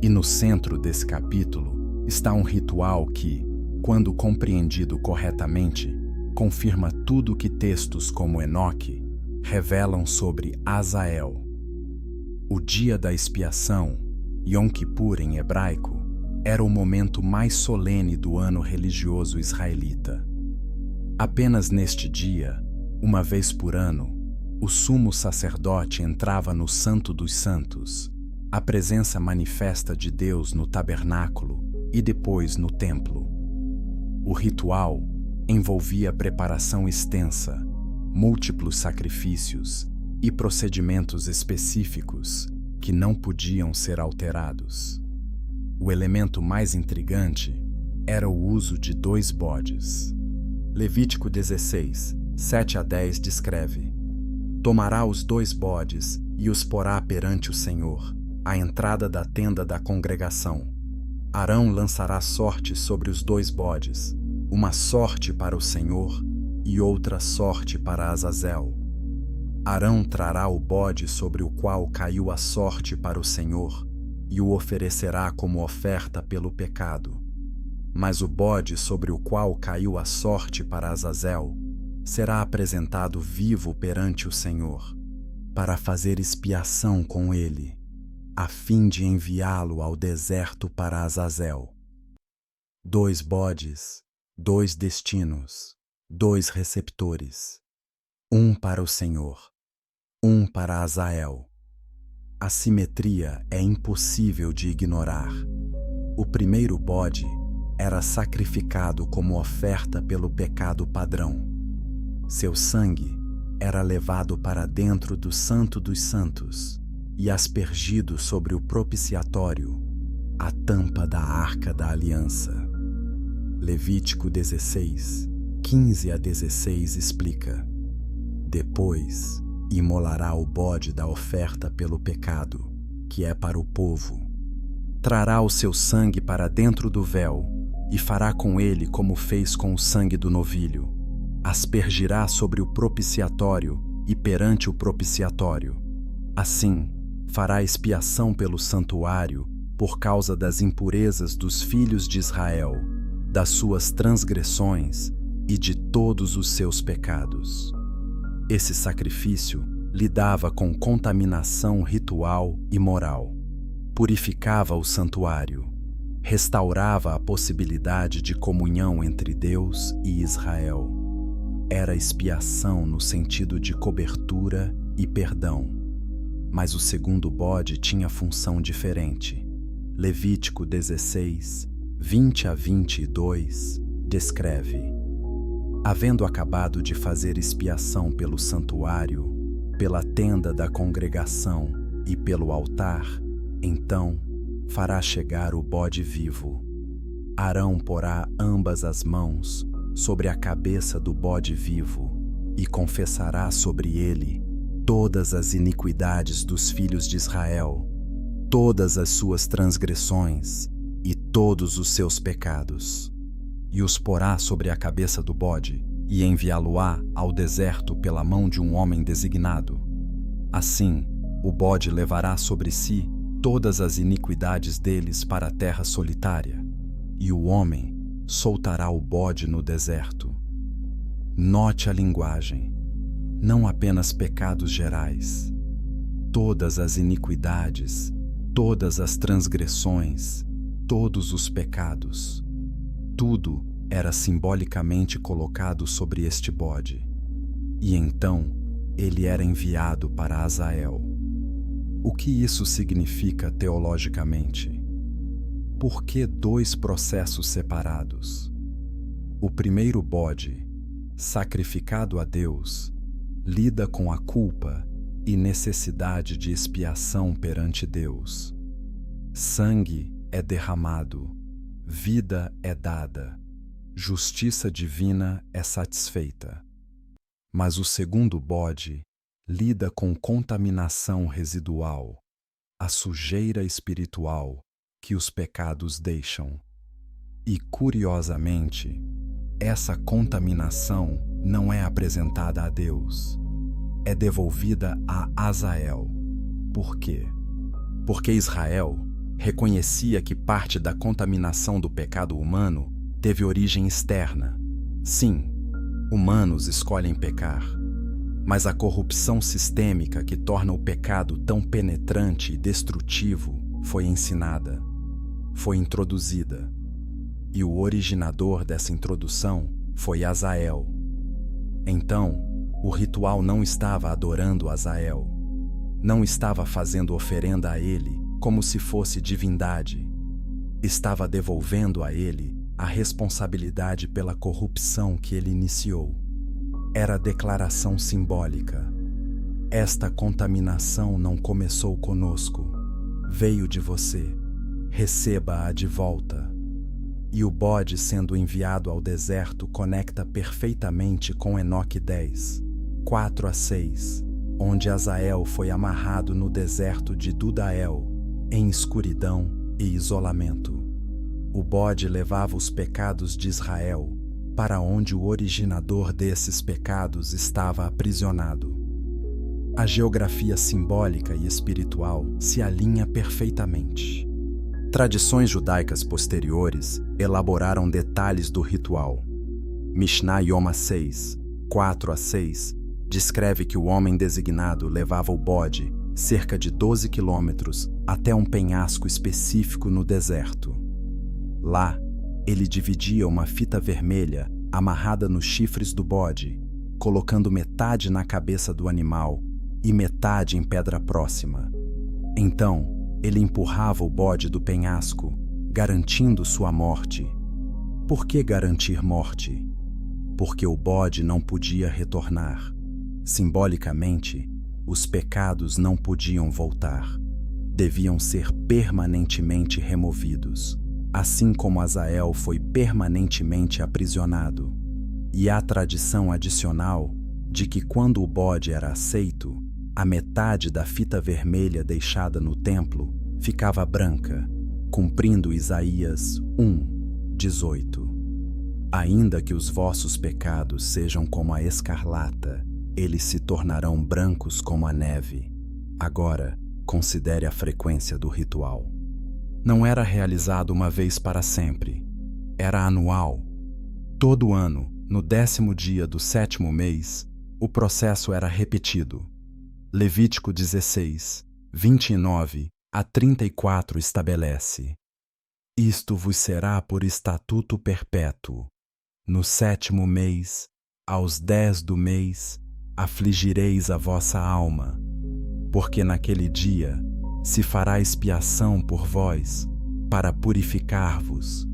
E no centro desse capítulo está um ritual que, quando compreendido corretamente, confirma tudo que textos como Enoque revelam sobre Azael. O dia da expiação, Yom Kippur em hebraico, era o momento mais solene do ano religioso israelita. Apenas neste dia, uma vez por ano, o sumo sacerdote entrava no Santo dos Santos, a presença manifesta de Deus no tabernáculo e depois no templo. O ritual envolvia preparação extensa, múltiplos sacrifícios e procedimentos específicos que não podiam ser alterados. O elemento mais intrigante era o uso de 2 bodes. Levítico 16, 7-10 descreve: Tomará os 2 bodes e os porá perante o Senhor, à entrada da tenda da congregação. Arão lançará sorte sobre os 2 bodes, uma sorte para o Senhor e outra sorte para Azazel. Arão trará o bode sobre o qual caiu a sorte para o Senhor e o oferecerá como oferta pelo pecado. Mas o bode sobre o qual caiu a sorte para Azazel será apresentado vivo perante o Senhor, para fazer expiação com ele, a fim de enviá-lo ao deserto para Azazel. 2 bodes, 2 destinos, 2 receptores, um para o Senhor, um para Azael. A simetria é impossível de ignorar. O primeiro bode era sacrificado como oferta pelo pecado padrão. Seu sangue era levado para dentro do Santo dos Santos e aspergido sobre o propiciatório, a tampa da Arca da Aliança. Levítico 16, 15-16 explica: Depois, imolará o bode da oferta pelo pecado, que é para o povo. Trará o seu sangue para dentro do véu e fará com ele como fez com o sangue do novilho. Aspergirá sobre o propiciatório e perante o propiciatório. Assim, fará expiação pelo santuário por causa das impurezas dos filhos de Israel, das suas transgressões e de todos os seus pecados. Esse sacrifício lidava com contaminação ritual e moral. Purificava o santuário, restaurava a possibilidade de comunhão entre Deus e Israel. Era expiação no sentido de cobertura e perdão. Mas o segundo bode tinha função diferente. Levítico 16, 20 a 22, descreve: havendo acabado de fazer expiação pelo santuário, pela tenda da congregação e pelo altar, então fará chegar o bode vivo. Arão porá ambas as mãos sobre a cabeça do bode vivo e confessará sobre ele todas as iniquidades dos filhos de Israel, todas as suas transgressões e todos os seus pecados. E os porá sobre a cabeça do bode e enviá-lo-á ao deserto pela mão de um homem designado. Assim, o bode levará sobre si todas as iniquidades deles para a terra solitária, e o homem soltará o bode no deserto. Note a linguagem, não apenas pecados gerais. Todas as iniquidades, todas as transgressões, todos os pecados. Tudo era simbolicamente colocado sobre este bode. E então ele era enviado para Azael. O que isso significa teologicamente? Por que dois processos separados? O primeiro bode, sacrificado a Deus, lida com a culpa e necessidade de expiação perante Deus. Sangue é derramado, vida é dada, justiça divina é satisfeita. Mas o segundo bode lida com contaminação residual, a sujeira espiritual que os pecados deixam. E, curiosamente, essa contaminação não é apresentada a Deus. É devolvida a Azael. Por quê? Porque Israel reconhecia que parte da contaminação do pecado humano teve origem externa. Sim, humanos escolhem pecar, mas a corrupção sistêmica que torna o pecado tão penetrante e destrutivo foi ensinada, foi introduzida. E o originador dessa introdução foi Azael. Então, o ritual não estava adorando Azael, não estava fazendo oferenda a ele como se fosse divindade, estava devolvendo a ele a responsabilidade pela corrupção que ele iniciou. Era declaração simbólica. Esta contaminação não começou conosco, veio de você, receba-a de volta. E o bode sendo enviado ao deserto conecta perfeitamente com Enoque 10, 4 a 6, onde Azael foi amarrado no deserto de Dudael, em escuridão e isolamento. O bode levava os pecados de Israel para onde o originador desses pecados estava aprisionado. A geografia simbólica e espiritual se alinha perfeitamente. Tradições judaicas posteriores elaboraram detalhes do ritual. Mishnah Yoma 6, 4 a 6, descreve que o homem designado levava o bode cerca de 12 quilômetros até um penhasco específico no deserto. Lá, ele dividia uma fita vermelha amarrada nos chifres do bode, colocando metade na cabeça do animal e metade em pedra próxima. Então, ele empurrava o bode do penhasco, garantindo sua morte. Por que garantir morte? Porque o bode não podia retornar. Simbolicamente, os pecados não podiam voltar. Deviam ser permanentemente removidos, assim como Azael foi permanentemente aprisionado. E a tradição adicional de que quando o bode era aceito, a metade da fita vermelha deixada no templo ficava branca, cumprindo Isaías 1:18. Ainda que os vossos pecados sejam como a escarlata, eles se tornarão brancos como a neve. Agora, considere a frequência do ritual. Não era realizado uma vez para sempre. Era anual. Todo ano, no 10º dia do 7º mês, o processo era repetido. Levítico 16, 29 a 34 estabelece: Isto vos será por estatuto perpétuo. No 7º mês, aos 10 do mês, afligireis a vossa alma, porque naquele dia se fará expiação por vós, para purificar-vos,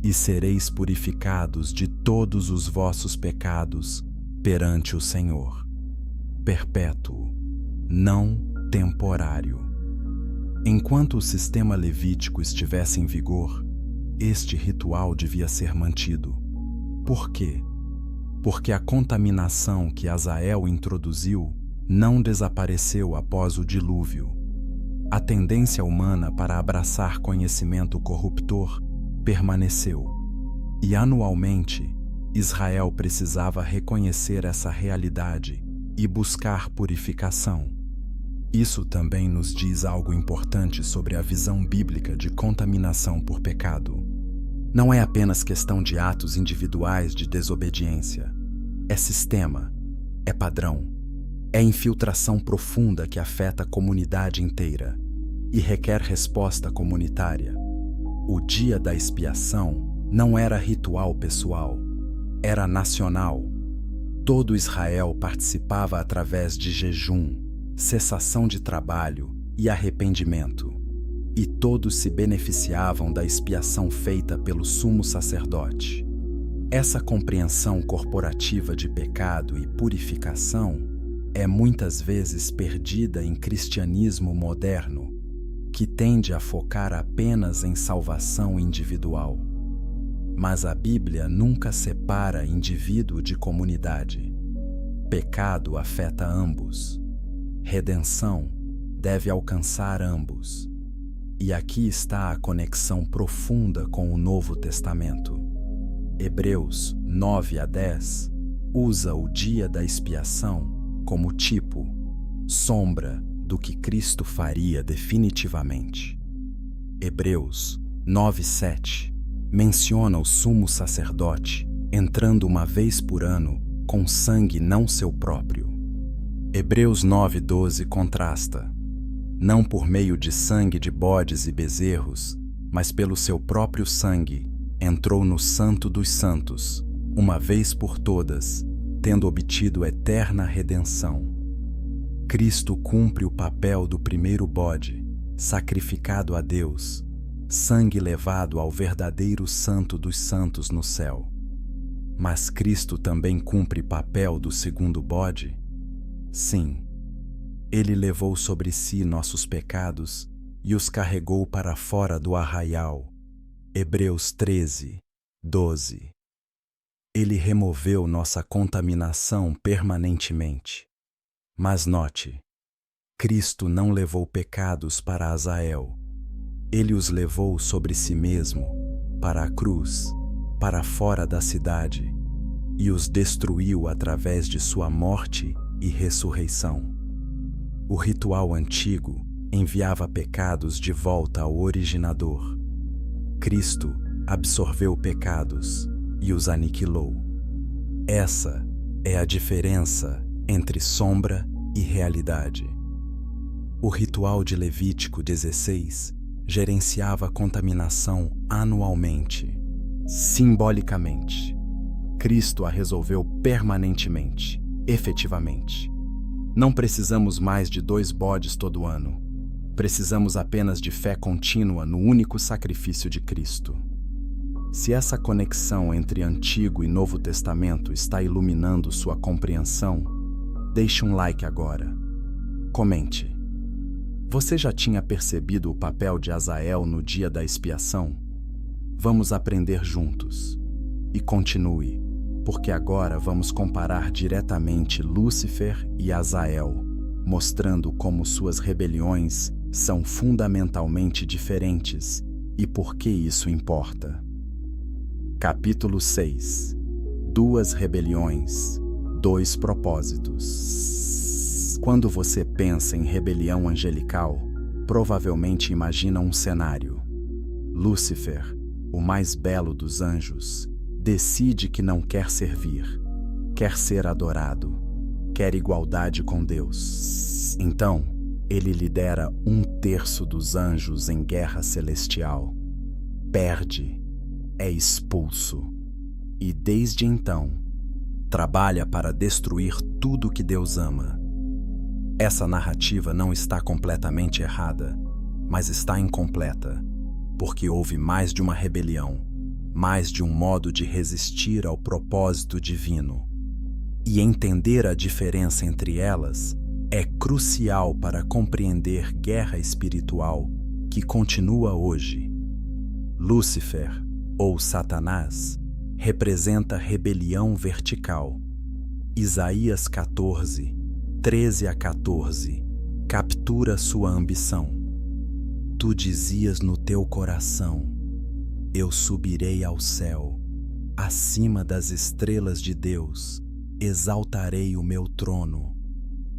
e sereis purificados de todos os vossos pecados perante o Senhor. Perpétuo, não temporário. Enquanto o sistema levítico estivesse em vigor, este ritual devia ser mantido. Por quê? Porque a contaminação que Azael introduziu não desapareceu após o dilúvio. A tendência humana para abraçar conhecimento corruptor permaneceu. E anualmente, Israel precisava reconhecer essa realidade e buscar purificação. Isso também nos diz algo importante sobre a visão bíblica de contaminação por pecado. Não é apenas questão de atos individuais de desobediência. É sistema, é padrão, é infiltração profunda que afeta a comunidade inteira e requer resposta comunitária. O dia da expiação não era ritual pessoal, era nacional. Todo Israel participava através de jejum, cessação de trabalho e arrependimento, e todos se beneficiavam da expiação feita pelo sumo sacerdote. Essa compreensão corporativa de pecado e purificação é muitas vezes perdida em cristianismo moderno, que tende a focar apenas em salvação individual. Mas a Bíblia nunca separa indivíduo de comunidade. Pecado afeta ambos. Redenção deve alcançar ambos. E aqui está a conexão profunda com o Novo Testamento. Hebreus 9 a 10 usa o dia da expiação como tipo, sombra do que Cristo faria definitivamente. Hebreus 9:7 menciona o sumo sacerdote entrando uma vez por ano com sangue não seu próprio. Hebreus 9:12 contrasta: não por meio de sangue de bodes e bezerros, mas pelo seu próprio sangue, entrou no Santo dos Santos, uma vez por todas, tendo obtido eterna redenção. Cristo cumpre o papel do primeiro bode, sacrificado a Deus, sangue levado ao verdadeiro Santo dos Santos no céu. Mas Cristo também cumpre papel do segundo bode? Sim. Ele levou sobre si nossos pecados e os carregou para fora do arraial. Hebreus 13:12. Ele removeu nossa contaminação permanentemente. Mas note, Cristo não levou pecados para Azael. Ele os levou sobre si mesmo, para a cruz, para fora da cidade, e os destruiu através de sua morte e ressurreição. O ritual antigo enviava pecados de volta ao originador. Cristo absorveu pecados e os aniquilou. Essa é a diferença entre sombra e realidade. O ritual de Levítico 16 gerenciava a contaminação anualmente. Simbolicamente, Cristo a resolveu permanentemente, efetivamente. Não precisamos mais de 2 bodes todo ano. Precisamos apenas de fé contínua no único sacrifício de Cristo. Se essa conexão entre Antigo e Novo Testamento está iluminando sua compreensão, deixe um like agora. Comente. Você já tinha percebido o papel de Azael no dia da expiação? Vamos aprender juntos. E continue. porque agora vamos comparar diretamente Lúcifer e Azael, mostrando como suas rebeliões são fundamentalmente diferentes e por que isso importa. Capítulo 6. Duas rebeliões, dois propósitos. Quando você pensa em rebelião angelical, provavelmente imagina um cenário. Lúcifer, o mais belo dos anjos, decide que não quer servir, quer ser adorado, quer igualdade com Deus. Então, ele lidera 1/3 dos anjos em guerra celestial. Perde, é expulso. E desde então, trabalha para destruir tudo que Deus ama. Essa narrativa não está completamente errada, mas está incompleta, porque houve mais de uma rebelião, mais de um modo de resistir ao propósito divino. E entender a diferença entre elas é crucial para compreender guerra espiritual que continua hoje. Lúcifer, ou Satanás, representa rebelião vertical. Isaías 14, 13-14, captura sua ambição. Tu dizias no teu coração: eu subirei ao céu, acima das estrelas de Deus, exaltarei o meu trono,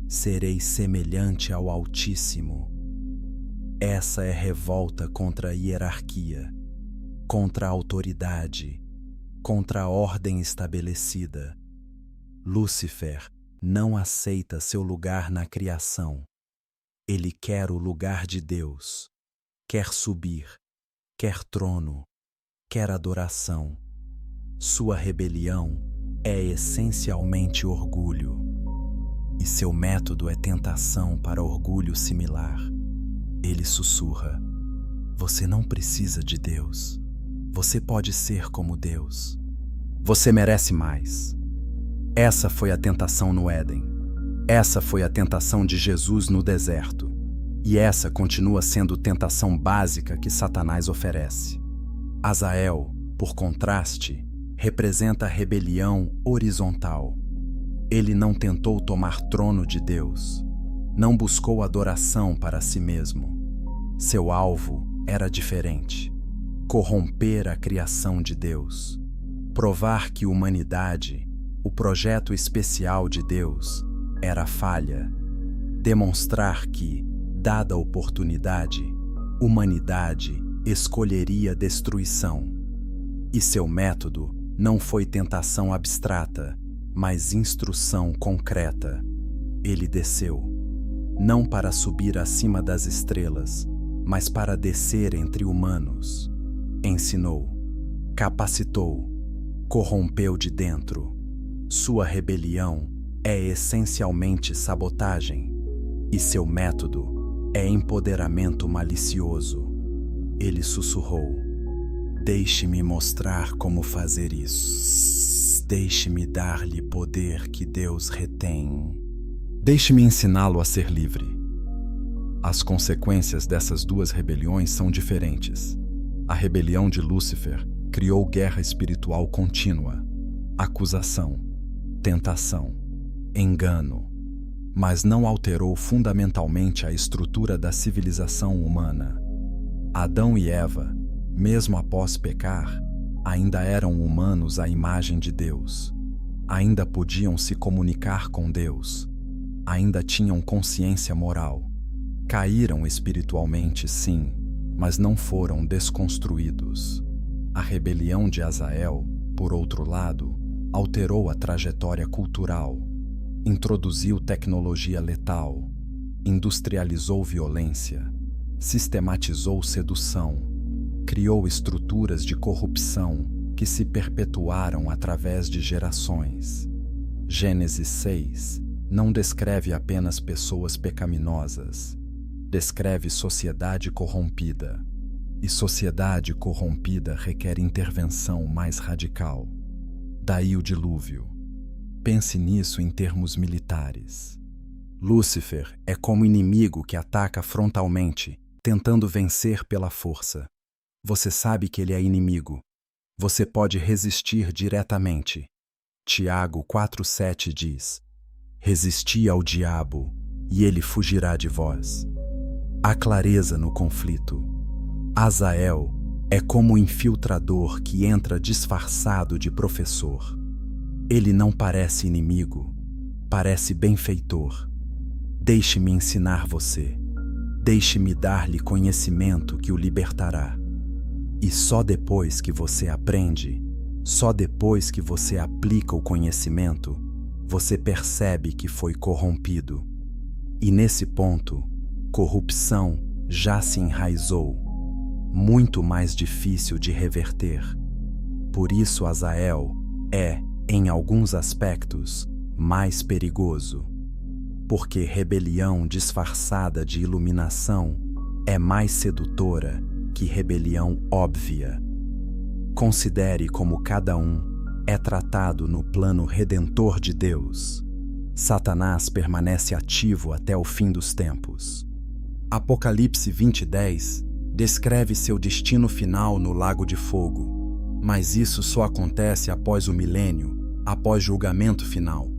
serei semelhante ao Altíssimo. Essa é revolta contra a hierarquia, contra a autoridade, contra a ordem estabelecida. Lúcifer não aceita seu lugar na criação. Ele quer o lugar de Deus, quer subir, quer trono, quer adoração. Sua rebelião é essencialmente orgulho, e seu método é tentação para orgulho similar. Ele sussurra: você não precisa de Deus. Você pode ser como Deus. Você merece mais. Essa foi a tentação no Éden. Essa foi a tentação de Jesus no deserto. E essa continua sendo a tentação básica que Satanás oferece. Azael, por contraste, representa a rebelião horizontal. Ele não tentou tomar trono de Deus. Não buscou adoração para si mesmo. Seu alvo era diferente: corromper a criação de Deus, provar que humanidade, o projeto especial de Deus, era falha, demonstrar que, dada a oportunidade, humanidade escolheria destruição. E seu método não foi tentação abstrata, mas instrução concreta. Ele desceu, não para subir acima das estrelas, mas para descer entre humanos. Ensinou, capacitou, corrompeu de dentro. Sua rebelião é essencialmente sabotagem, e seu método é empoderamento malicioso. Ele sussurrou: deixe-me mostrar como fazer isso. Deixe-me dar-lhe poder que Deus retém. Deixe-me ensiná-lo a ser livre. As consequências dessas duas rebeliões são diferentes. A rebelião de Lúcifer criou guerra espiritual contínua, acusação, tentação, engano, mas não alterou fundamentalmente a estrutura da civilização humana. Adão e Eva, mesmo após pecar, ainda eram humanos à imagem de Deus, ainda podiam se comunicar com Deus, ainda tinham consciência moral. Caíram espiritualmente, sim, mas não foram desconstruídos. A rebelião de Azael, por outro lado, alterou a trajetória cultural, introduziu tecnologia letal, industrializou violência, sistematizou sedução, criou estruturas de corrupção que se perpetuaram através de gerações. Gênesis 6 não descreve apenas pessoas pecaminosas, descreve sociedade corrompida. E sociedade corrompida requer intervenção mais radical. Daí o dilúvio. Pense nisso em termos militares. Lúcifer é como inimigo que ataca frontalmente, tentando vencer pela força. Você sabe que ele é inimigo. Você pode resistir diretamente. Tiago 4,7 diz: resisti ao diabo, e ele fugirá de vós. Há clareza no conflito. Azael é como o infiltrador que entra disfarçado de professor. Ele não parece inimigo, parece benfeitor. Deixe-me ensinar você. Deixe-me dar-lhe conhecimento que o libertará. E só depois que você aprende, só depois que você aplica o conhecimento, você percebe que foi corrompido. E nesse ponto, corrupção já se enraizou, muito mais difícil de reverter. Por isso Azael é, em alguns aspectos, mais perigoso. Porque rebelião disfarçada de iluminação é mais sedutora que rebelião óbvia. Considere como cada um é tratado no plano redentor de Deus. Satanás permanece ativo até o fim dos tempos. Apocalipse 20:10 descreve seu destino final no lago de fogo, mas isso só acontece após o milênio, após julgamento final.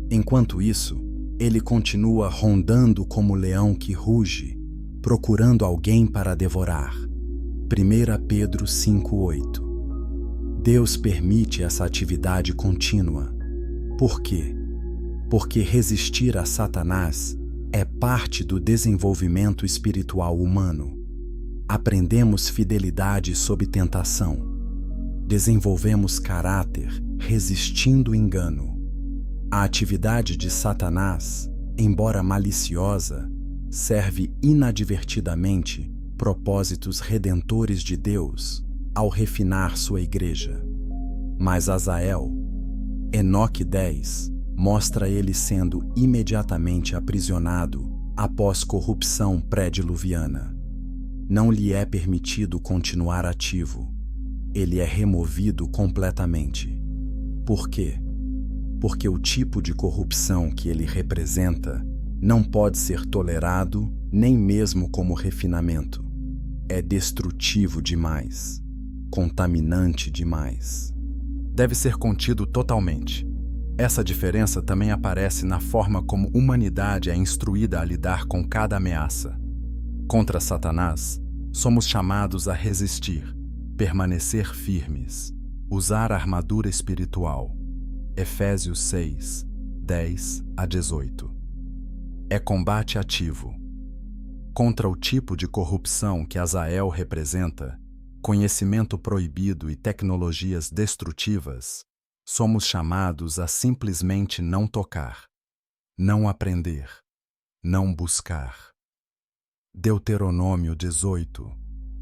Enquanto isso, ele continua rondando como leão que ruge, procurando alguém para devorar. 1 Pedro 5:8. Deus permite essa atividade contínua. Por quê? Porque resistir a Satanás é parte do desenvolvimento espiritual humano. Aprendemos fidelidade sob tentação. Desenvolvemos caráter resistindo o engano. A atividade de Satanás, embora maliciosa, serve inadvertidamente propósitos redentores de Deus ao refinar sua igreja. Mas Azael, Enoque 10, mostra ele sendo imediatamente aprisionado após corrupção pré-diluviana. Não lhe é permitido continuar ativo. Ele é removido completamente. Por quê? Porque o tipo de corrupção que ele representa não pode ser tolerado nem mesmo como refinamento. É destrutivo demais, contaminante demais. Deve ser contido totalmente. Essa diferença também aparece na forma como a humanidade é instruída a lidar com cada ameaça. Contra Satanás, somos chamados a resistir, permanecer firmes, usar a armadura espiritual. Efésios 6, 10 a 18. É combate ativo. Contra o tipo de corrupção que Azael representa, conhecimento proibido e tecnologias destrutivas, somos chamados a simplesmente não tocar, não aprender, não buscar. Deuteronômio 18,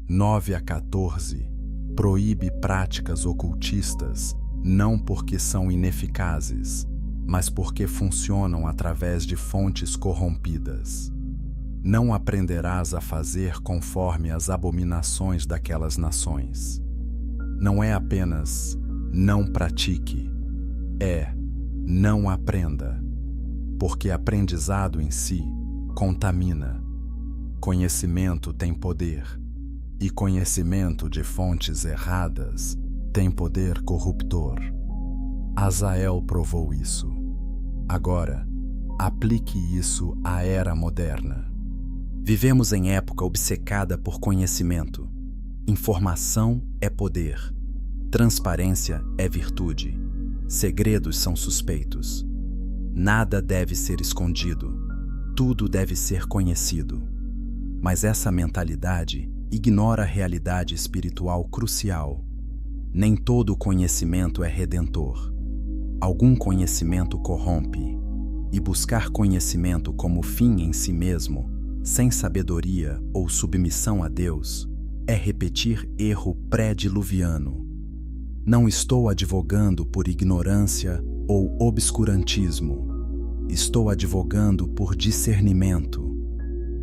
9 a 14, proíbe práticas ocultistas, não porque são ineficazes, mas porque funcionam através de fontes corrompidas. Não aprenderás a fazer conforme as abominações daquelas nações. Não é apenas não pratique, é não aprenda, porque aprendizado em si contamina. Conhecimento tem poder, e conhecimento de fontes erradas tem poder corruptor. Azael provou isso. Agora, aplique isso à era moderna. Vivemos em época obcecada por conhecimento. Informação é poder. Transparência é virtude. Segredos são suspeitos. Nada deve ser escondido. Tudo deve ser conhecido. Mas essa mentalidade ignora a realidade espiritual crucial. Nem todo conhecimento é redentor. Algum conhecimento corrompe. E buscar conhecimento como fim em si mesmo, sem sabedoria ou submissão a Deus, é repetir erro pré-diluviano. Não estou advogando por ignorância ou obscurantismo. Estou advogando por discernimento.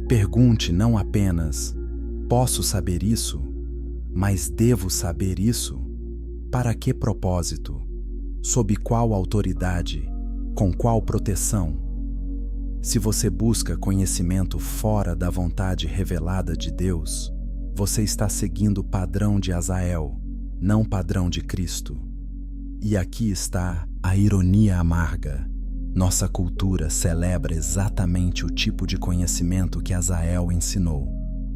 Pergunte não apenas: posso saber isso? Mas devo saber isso? Para que propósito? Sob qual autoridade? Com qual proteção? Se você busca conhecimento fora da vontade revelada de Deus, você está seguindo o padrão de Azael, não o padrão de Cristo. E aqui está a ironia amarga. Nossa cultura celebra exatamente o tipo de conhecimento que Azael ensinou.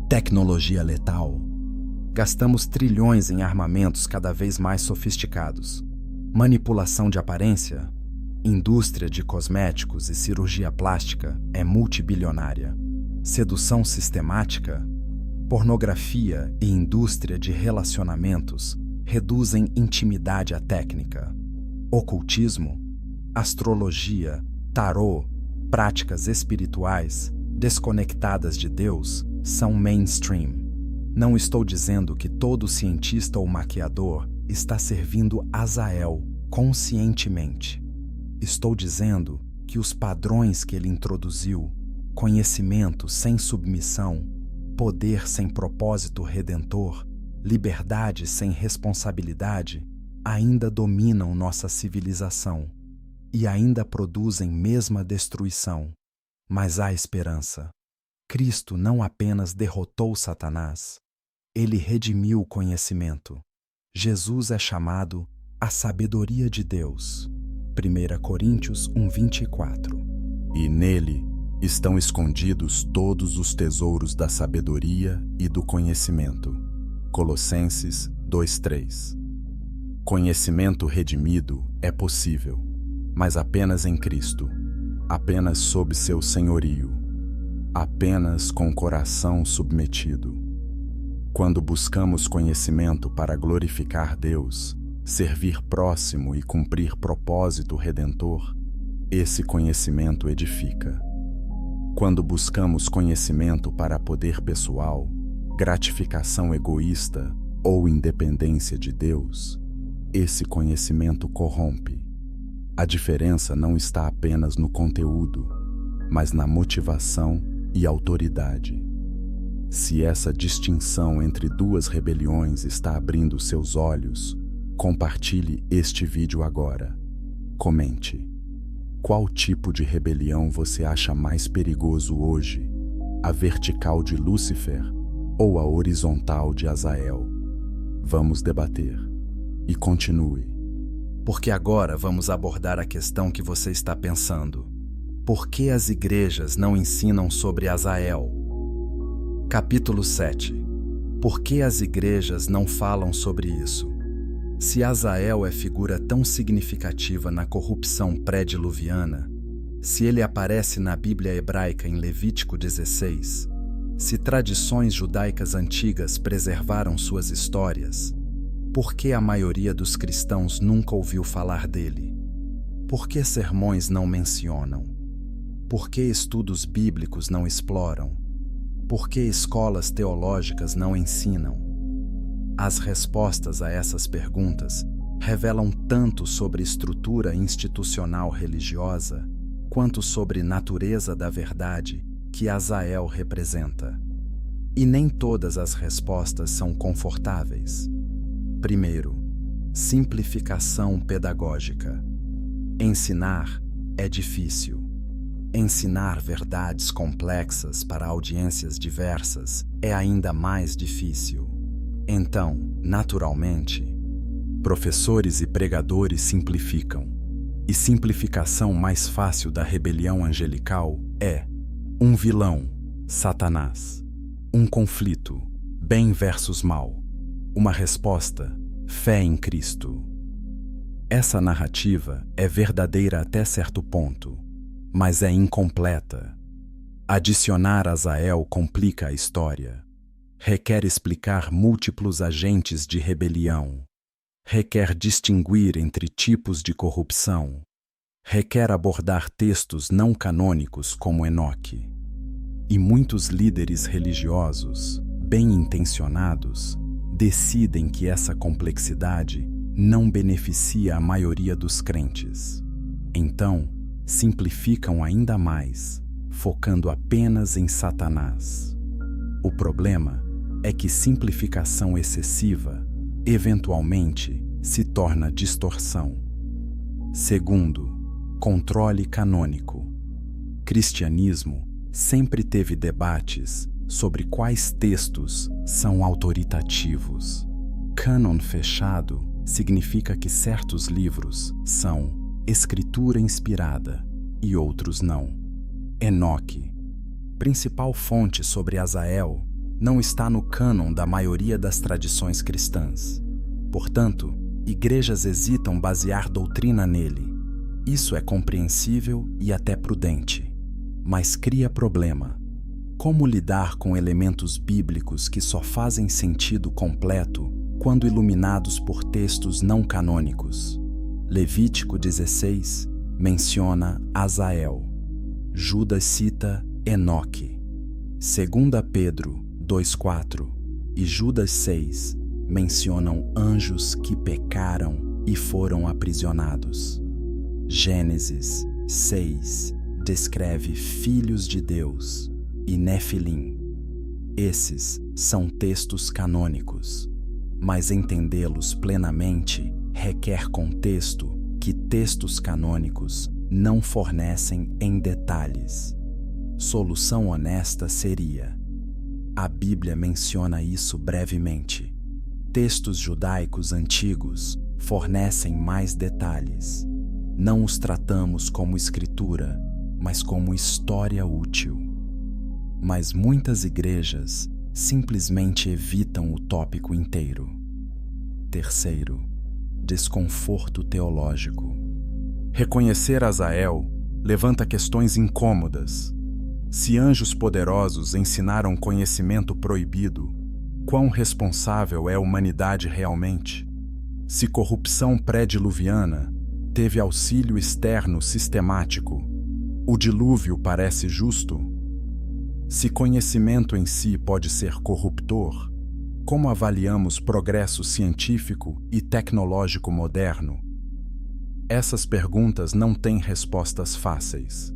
Tecnologia letal. Gastamos trilhões em armamentos cada vez mais sofisticados. Manipulação de aparência. Indústria de cosméticos e cirurgia plástica é multibilionária. Sedução sistemática. Pornografia e indústria de relacionamentos reduzem intimidade à técnica. Ocultismo, astrologia, tarô, práticas espirituais desconectadas de Deus são mainstream. Não estou dizendo que todo cientista ou maquiador está servindo Azael conscientemente. Estou dizendo que os padrões que ele introduziu, conhecimento sem submissão, poder sem propósito redentor, liberdade sem responsabilidade, ainda dominam nossa civilização e ainda produzem mesma destruição. Mas há esperança. Cristo não apenas derrotou Satanás, ele redimiu o conhecimento. Jesus é chamado a sabedoria de Deus. 1 Coríntios 1:24. E nele estão escondidos todos os tesouros da sabedoria e do conhecimento. Colossenses 2:3. Conhecimento redimido é possível, mas apenas em Cristo, apenas sob seu senhorio, apenas com o coração submetido. Quando buscamos conhecimento para glorificar Deus, servir próximo e cumprir propósito redentor, esse conhecimento edifica. Quando buscamos conhecimento para poder pessoal, gratificação egoísta ou independência de Deus, esse conhecimento corrompe. A diferença não está apenas no conteúdo, mas na motivação e autoridade. Se essa distinção entre duas rebeliões está abrindo seus olhos, compartilhe este vídeo agora. Comente. Qual tipo de rebelião você acha mais perigoso hoje? A vertical de Lúcifer ou a horizontal de Azael? Vamos debater. E continue. Porque agora vamos abordar a questão que você está pensando. Por que as igrejas não ensinam sobre Azael? Capítulo 7. Por que as igrejas não falam sobre isso? Se Azael é figura tão significativa na corrupção pré-diluviana, se ele aparece na Bíblia hebraica em Levítico 16, se tradições judaicas antigas preservaram suas histórias, por que a maioria dos cristãos nunca ouviu falar dele? Por que sermões não mencionam? Por que estudos bíblicos não exploram? Por que escolas teológicas não ensinam? As respostas a essas perguntas revelam tanto sobre estrutura institucional religiosa, quanto sobre natureza da verdade que Azael representa. E nem todas as respostas são confortáveis. Primeiro, simplificação pedagógica. Ensinar é difícil. Ensinar verdades complexas para audiências diversas é ainda mais difícil. Então, naturalmente, professores e pregadores simplificam. E simplificação mais fácil da rebelião angelical é um vilão, Satanás. Um conflito, bem versus mal. Uma resposta, fé em Cristo. Essa narrativa é verdadeira até certo ponto, mas é incompleta. Adicionar Azael complica a história. Requer explicar múltiplos agentes de rebelião. Requer distinguir entre tipos de corrupção. Requer abordar textos não canônicos como Enoque. E muitos líderes religiosos, bem intencionados, decidem que essa complexidade não beneficia a maioria dos crentes. Então, simplificam ainda mais, focando apenas em Satanás. O problema é que simplificação excessiva, eventualmente, se torna distorção. Segundo, controle canônico. Cristianismo sempre teve debates sobre quais textos são autoritativos. Cânon fechado significa que certos livros são escritura inspirada e outros não. Enoque, principal fonte sobre Azael, não está no cânon da maioria das tradições cristãs. Portanto, igrejas hesitam basear doutrina nele. Isso é compreensível e até prudente, mas cria problema. Como lidar com elementos bíblicos que só fazem sentido completo quando iluminados por textos não canônicos? Levítico 16 menciona Azael. Judas cita Enoque. 2 Pedro 2,4 e Judas 6 mencionam anjos que pecaram e foram aprisionados. Gênesis 6 descreve filhos de Deus e Nefilim. Esses são textos canônicos, mas entendê-los plenamente requer contexto que textos canônicos não fornecem em detalhes. Solução honesta seria: a Bíblia menciona isso brevemente. Textos judaicos antigos fornecem mais detalhes. Não os tratamos como escritura, mas como história útil. Mas muitas igrejas simplesmente evitam o tópico inteiro. Terceiro, desconforto teológico. Reconhecer Azael levanta questões incômodas. Se anjos poderosos ensinaram conhecimento proibido, quão responsável é a humanidade realmente? Se corrupção pré-diluviana teve auxílio externo sistemático, o dilúvio parece justo? Se conhecimento em si pode ser corruptor, como avaliamos progresso científico e tecnológico moderno? Essas perguntas não têm respostas fáceis.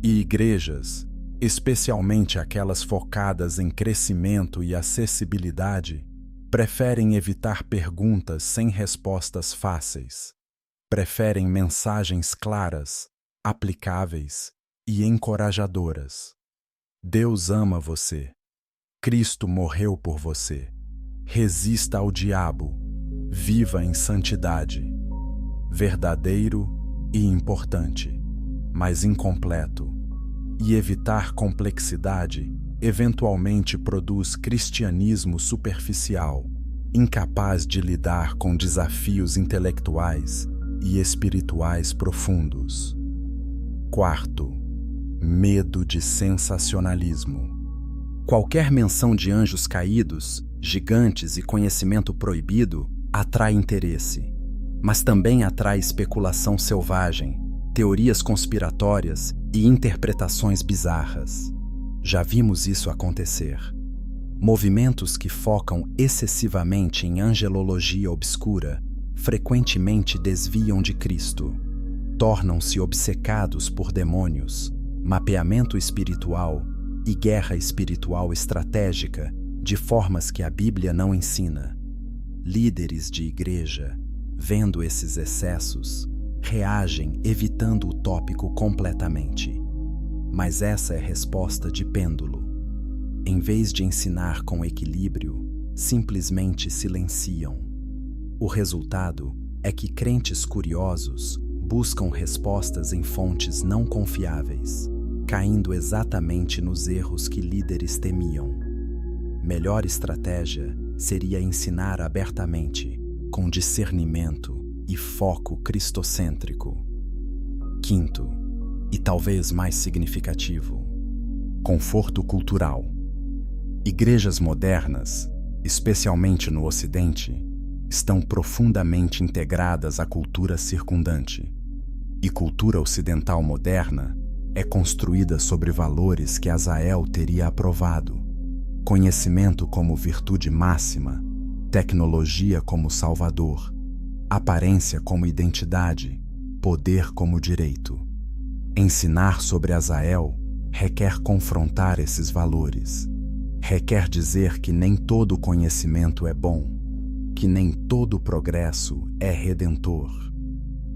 E igrejas, especialmente aquelas focadas em crescimento e acessibilidade, preferem evitar perguntas sem respostas fáceis. Preferem mensagens claras, aplicáveis e encorajadoras. Deus ama você. Cristo morreu por você. Resista ao diabo. Viva em santidade. Verdadeiro e importante, mas incompleto. E evitar complexidade eventualmente produz cristianismo superficial, incapaz de lidar com desafios intelectuais e espirituais profundos. Quarto, medo de sensacionalismo. Qualquer menção de anjos caídos, gigantes e conhecimento proibido atrai interesse, mas também atrai especulação selvagem, teorias conspiratórias e interpretações bizarras. Já vimos isso acontecer. Movimentos que focam excessivamente em angelologia obscura frequentemente desviam de Cristo. Tornam-se obcecados por demônios, mapeamento espiritual e guerra espiritual estratégica de formas que a Bíblia não ensina. Líderes de igreja, vendo esses excessos, reagem evitando o tópico completamente. Mas essa é a resposta de pêndulo. Em vez de ensinar com equilíbrio, simplesmente silenciam. O resultado é que crentes curiosos buscam respostas em fontes não confiáveis, caindo exatamente nos erros que líderes temiam. Melhor estratégia seria ensinar abertamente, com discernimento e foco cristocêntrico. Quinto, e talvez mais significativo, conforto cultural. Igrejas modernas, especialmente no Ocidente, estão profundamente integradas à cultura circundante. E cultura ocidental moderna é construída sobre valores que Azael teria aprovado: conhecimento como virtude máxima, tecnologia como salvador, aparência como identidade, poder como direito. Ensinar sobre Azael requer confrontar esses valores. Requer dizer que nem todo conhecimento é bom, que nem todo progresso é redentor,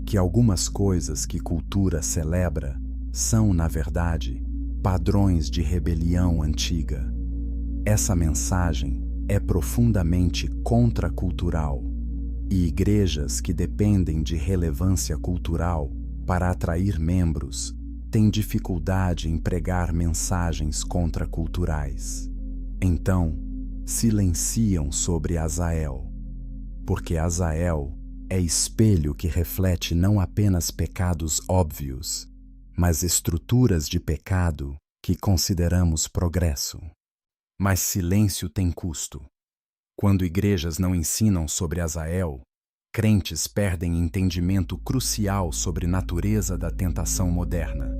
que algumas coisas que cultura celebra são, na verdade, padrões de rebelião antiga. Essa mensagem é profundamente contracultural E igrejas que dependem de relevância cultural para atrair membros têm dificuldade em pregar mensagens contraculturais. Então, silenciam sobre Azael, porque Azael é espelho que reflete não apenas pecados óbvios, mas estruturas de pecado que consideramos progresso. Mas silêncio tem custo. Quando igrejas não ensinam sobre Azael, crentes perdem entendimento crucial sobre a natureza da tentação moderna.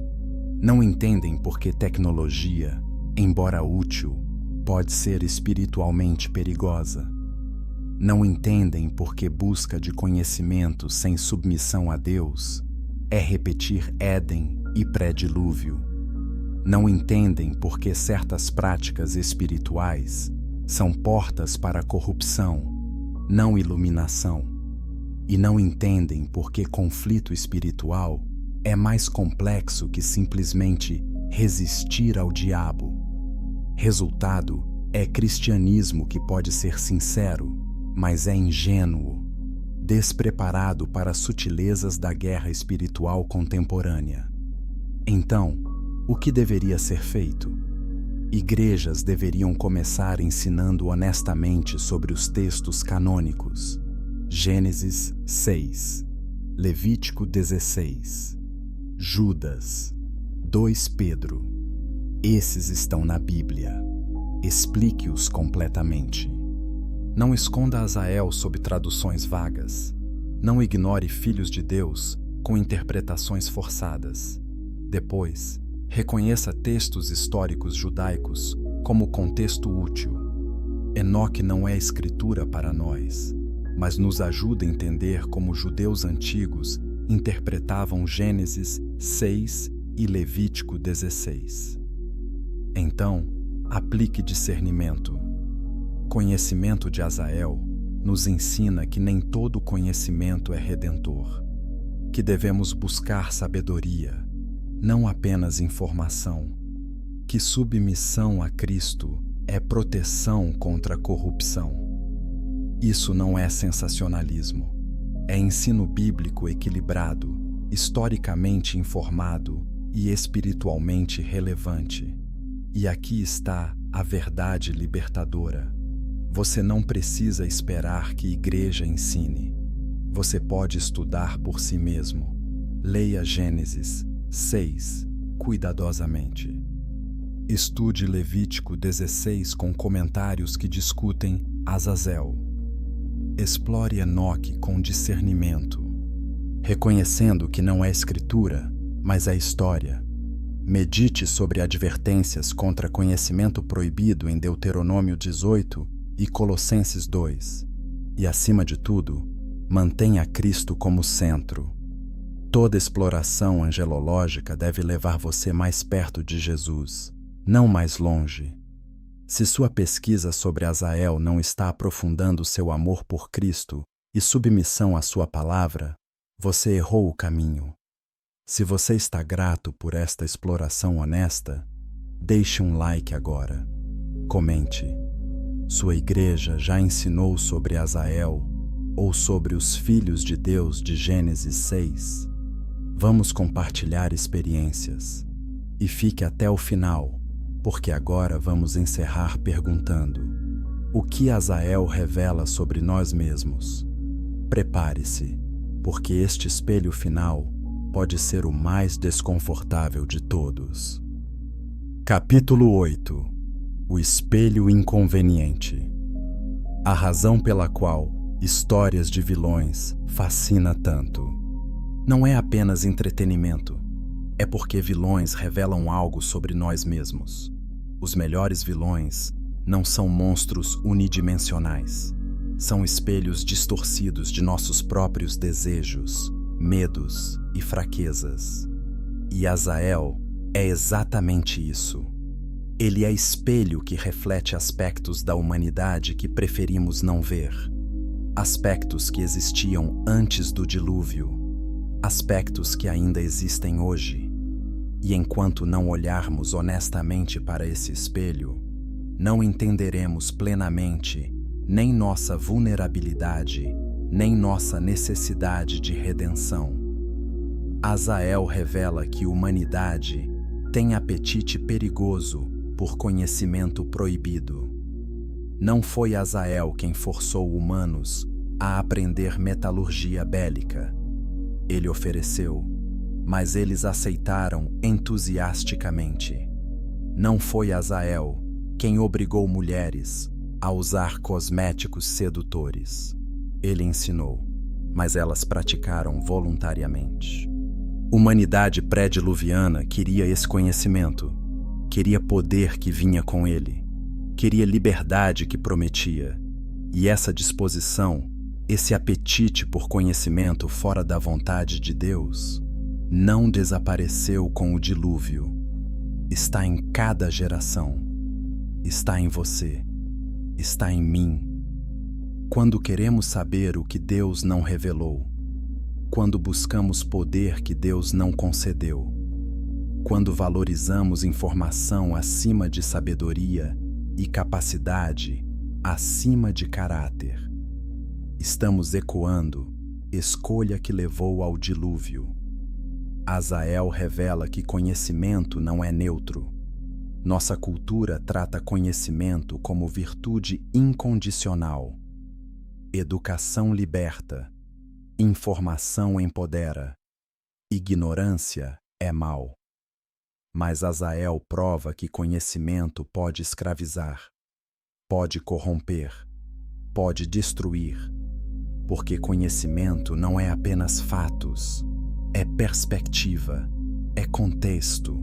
Não entendem por que tecnologia, embora útil, pode ser espiritualmente perigosa. Não entendem por que busca de conhecimento sem submissão a Deus é repetir Éden e pré-dilúvio. Não entendem por que certas práticas espirituais são portas para a corrupção, não iluminação. E não entendem por que conflito espiritual é mais complexo que simplesmente resistir ao diabo. Resultado é cristianismo que pode ser sincero, mas é ingênuo, despreparado para as sutilezas da guerra espiritual contemporânea. Então, o que deveria ser feito? Igrejas deveriam começar ensinando honestamente sobre os textos canônicos. Gênesis 6, Levítico 16, Judas, 2 Pedro. Esses estão na Bíblia. Explique-os completamente. Não esconda Azael sob traduções vagas. Não ignore filhos de Deus com interpretações forçadas. Depois, reconheça textos históricos judaicos como contexto útil. Enoque não é escritura para nós, mas nos ajuda a entender como judeus antigos interpretavam Gênesis 6 e Levítico 16. Então, aplique discernimento. Conhecimento de Azael nos ensina que nem todo conhecimento é redentor, que devemos buscar sabedoria, não apenas informação, que submissão a Cristo é proteção contra a corrupção. Isso não é sensacionalismo, é ensino bíblico equilibrado, historicamente informado e espiritualmente relevante. E aqui está a verdade libertadora. Você não precisa esperar que a igreja ensine. Você pode estudar por si mesmo. Leia Gênesis 6 cuidadosamente. Estude Levítico 16 com comentários que discutem Azazel. Explore Enoque com discernimento, reconhecendo que não é escritura, mas é história. Medite sobre advertências contra conhecimento proibido em Deuteronômio 18 e Colossenses 2. E, acima de tudo, mantenha Cristo como centro. Toda exploração angelológica deve levar você mais perto de Jesus, não mais longe. Se sua pesquisa sobre Azael não está aprofundando seu amor por Cristo e submissão à sua palavra, você errou o caminho. Se você está grato por esta exploração honesta, deixe um like agora. Comente. Sua igreja já ensinou sobre Azael ou sobre os filhos de Deus de Gênesis 6? Vamos compartilhar experiências. E fique até o final, porque agora vamos encerrar perguntando: o que Azael revela sobre nós mesmos? Prepare-se, porque este espelho final pode ser o mais desconfortável de todos. Capítulo 8. O espelho inconveniente. A razão pela qual histórias de vilões fascina tanto. Não é apenas entretenimento, é porque vilões revelam algo sobre nós mesmos. Os melhores vilões não são monstros unidimensionais, são espelhos distorcidos de nossos próprios desejos, medos e fraquezas. E Azael é exatamente isso. Ele é espelho que reflete aspectos da humanidade que preferimos não ver, aspectos que existiam antes do dilúvio, aspectos que ainda existem hoje. E enquanto não olharmos honestamente para esse espelho, não entenderemos plenamente nem nossa vulnerabilidade, nem nossa necessidade de redenção. Azael revela que a humanidade tem apetite perigoso por conhecimento proibido. Não foi Azael quem forçou humanos a aprender metalurgia bélica. Ele ofereceu, mas eles aceitaram entusiasticamente. Não foi Azael quem obrigou mulheres a usar cosméticos sedutores. Ele ensinou, mas elas praticaram voluntariamente. Humanidade pré-diluviana queria esse conhecimento, queria poder que vinha com ele, queria liberdade que prometia. E essa disposição, esse apetite por conhecimento fora da vontade de Deus, não desapareceu com o dilúvio. Está em cada geração. Está em você. Está em mim. Quando queremos saber o que Deus não revelou, quando buscamos poder que Deus não concedeu, quando valorizamos informação acima de sabedoria e capacidade acima de caráter, estamos ecoando escolha que levou ao dilúvio. Azael revela que conhecimento não é neutro. Nossa cultura trata conhecimento como virtude incondicional. Educação liberta, informação empodera, ignorância é mal. Mas Azael prova que conhecimento pode escravizar, pode corromper, pode destruir, porque conhecimento não é apenas fatos, é perspectiva, é contexto,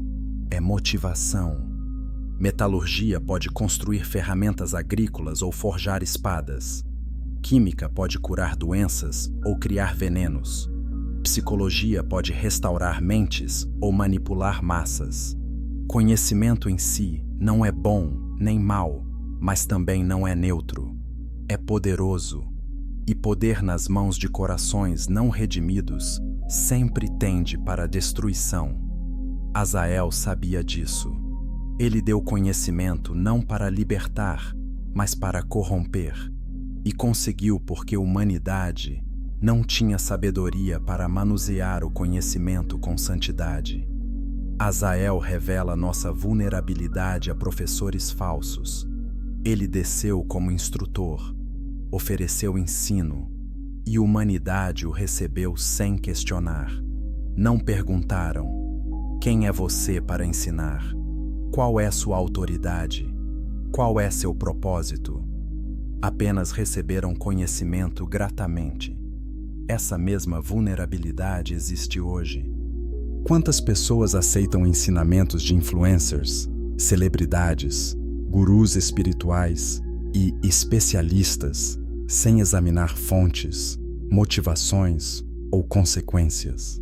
é motivação. Metalurgia pode construir ferramentas agrícolas ou forjar espadas. Química pode curar doenças ou criar venenos. Psicologia pode restaurar mentes ou manipular massas. Conhecimento em si não é bom nem mal, mas também não é neutro. É poderoso. E poder nas mãos de corações não redimidos sempre tende para a destruição. Azael sabia disso. Ele deu conhecimento não para libertar, mas para corromper. E conseguiu porque a humanidade não tinha sabedoria para manusear o conhecimento com santidade. Azael revela nossa vulnerabilidade a professores falsos. Ele desceu como instrutor, ofereceu ensino, e a humanidade o recebeu sem questionar. Não perguntaram: quem é você para ensinar? Qual é sua autoridade? Qual é seu propósito? Apenas receberam conhecimento gratamente. Essa mesma vulnerabilidade existe hoje. Quantas pessoas aceitam ensinamentos de influencers, celebridades, gurus espirituais e especialistas sem examinar fontes, motivações ou consequências?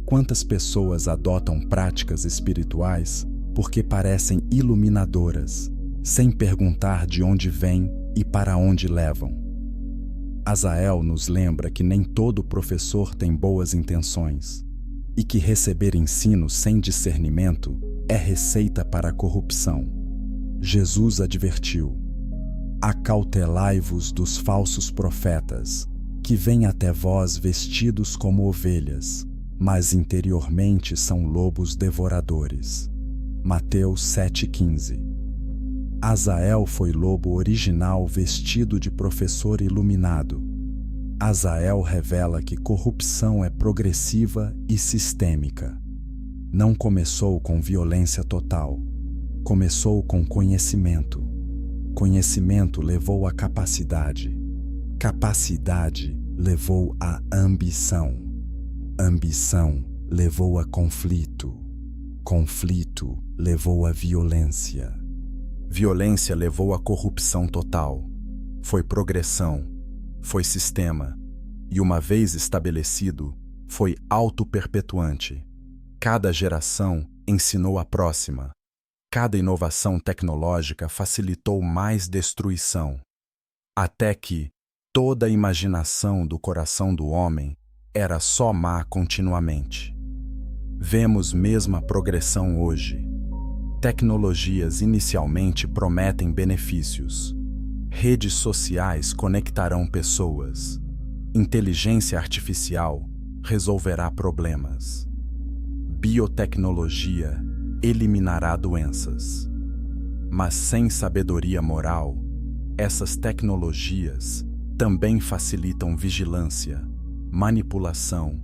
Quantas pessoas adotam práticas espirituais porque parecem iluminadoras, sem perguntar de onde vêm e para onde levam? Azael nos lembra que nem todo professor tem boas intenções e que receber ensino sem discernimento é receita para a corrupção. Jesus advertiu: acautelai-vos dos falsos profetas, que vêm até vós vestidos como ovelhas, mas interiormente são lobos devoradores. Mateus 7,15. Azael foi lobo original vestido de professor iluminado. Azael revela que corrupção é progressiva e sistêmica. Não começou com violência total. Começou com conhecimento. Conhecimento levou à capacidade. Capacidade levou à ambição. Ambição levou a conflito. Conflito levou à violência. Violência levou à corrupção total. Foi progressão, foi sistema, e uma vez estabelecido, foi auto-perpetuante. Cada geração ensinou a próxima. Cada inovação tecnológica facilitou mais destruição. Até que toda a imaginação do coração do homem era só má continuamente. Vemos mesma progressão hoje. Tecnologias inicialmente prometem benefícios. Redes sociais conectarão pessoas. Inteligência artificial resolverá problemas. Biotecnologia eliminará doenças. Mas sem sabedoria moral, essas tecnologias também facilitam vigilância, manipulação,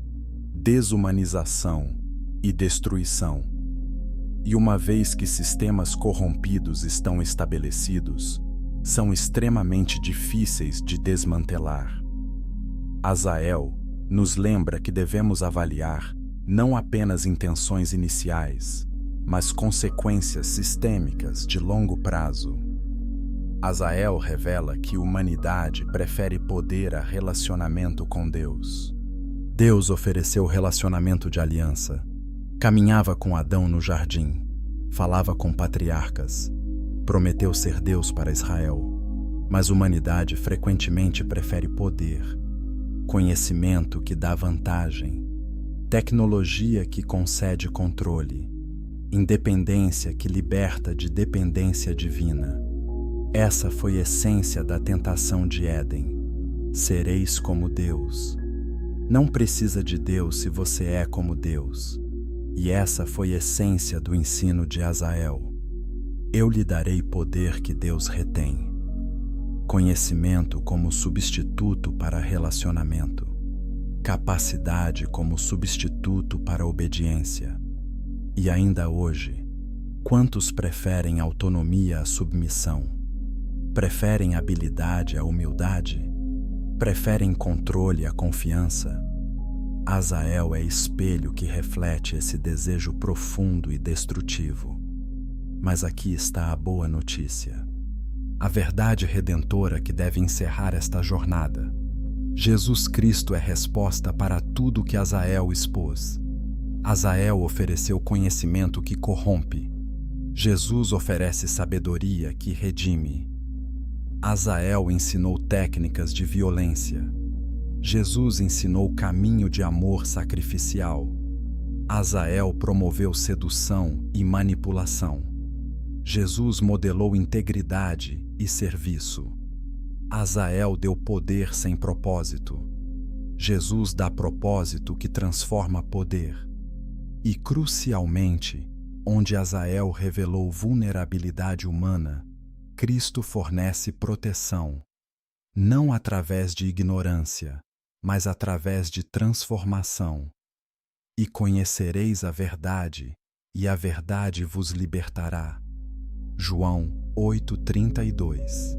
desumanização e destruição. E uma vez que sistemas corrompidos estão estabelecidos, são extremamente difíceis de desmantelar. Azael nos lembra que devemos avaliar não apenas intenções iniciais, mas consequências sistêmicas de longo prazo. Azael revela que a humanidade prefere poder a relacionamento com Deus. Deus ofereceu relacionamento de aliança. Caminhava com Adão no jardim, falava com patriarcas, prometeu ser Deus para Israel. Mas a humanidade frequentemente prefere poder, conhecimento que dá vantagem, tecnologia que concede controle, independência que liberta de dependência divina. Essa foi a essência da tentação de Éden. Sereis como Deus. Não precisa de Deus se você é como Deus. E essa foi a essência do ensino de Azael. Eu lhe darei poder que Deus retém. Conhecimento como substituto para relacionamento. Capacidade como substituto para obediência. E ainda hoje, quantos preferem autonomia à submissão? Preferem habilidade à humildade? Preferem controle à confiança? Azael é espelho que reflete esse desejo profundo e destrutivo. Mas aqui está a boa notícia. A verdade redentora que deve encerrar esta jornada. Jesus Cristo é resposta para tudo que Azael expôs. Azael ofereceu conhecimento que corrompe. Jesus oferece sabedoria que redime. Azael ensinou técnicas de violência. Jesus ensinou caminho de amor sacrificial. Azael promoveu sedução e manipulação. Jesus modelou integridade e serviço. Azael deu poder sem propósito. Jesus dá propósito que transforma poder. E, crucialmente, onde Azael revelou vulnerabilidade humana, Cristo fornece proteção, não através de ignorância, mas através de transformação. E conhecereis a verdade, e a verdade vos libertará. João 8:32.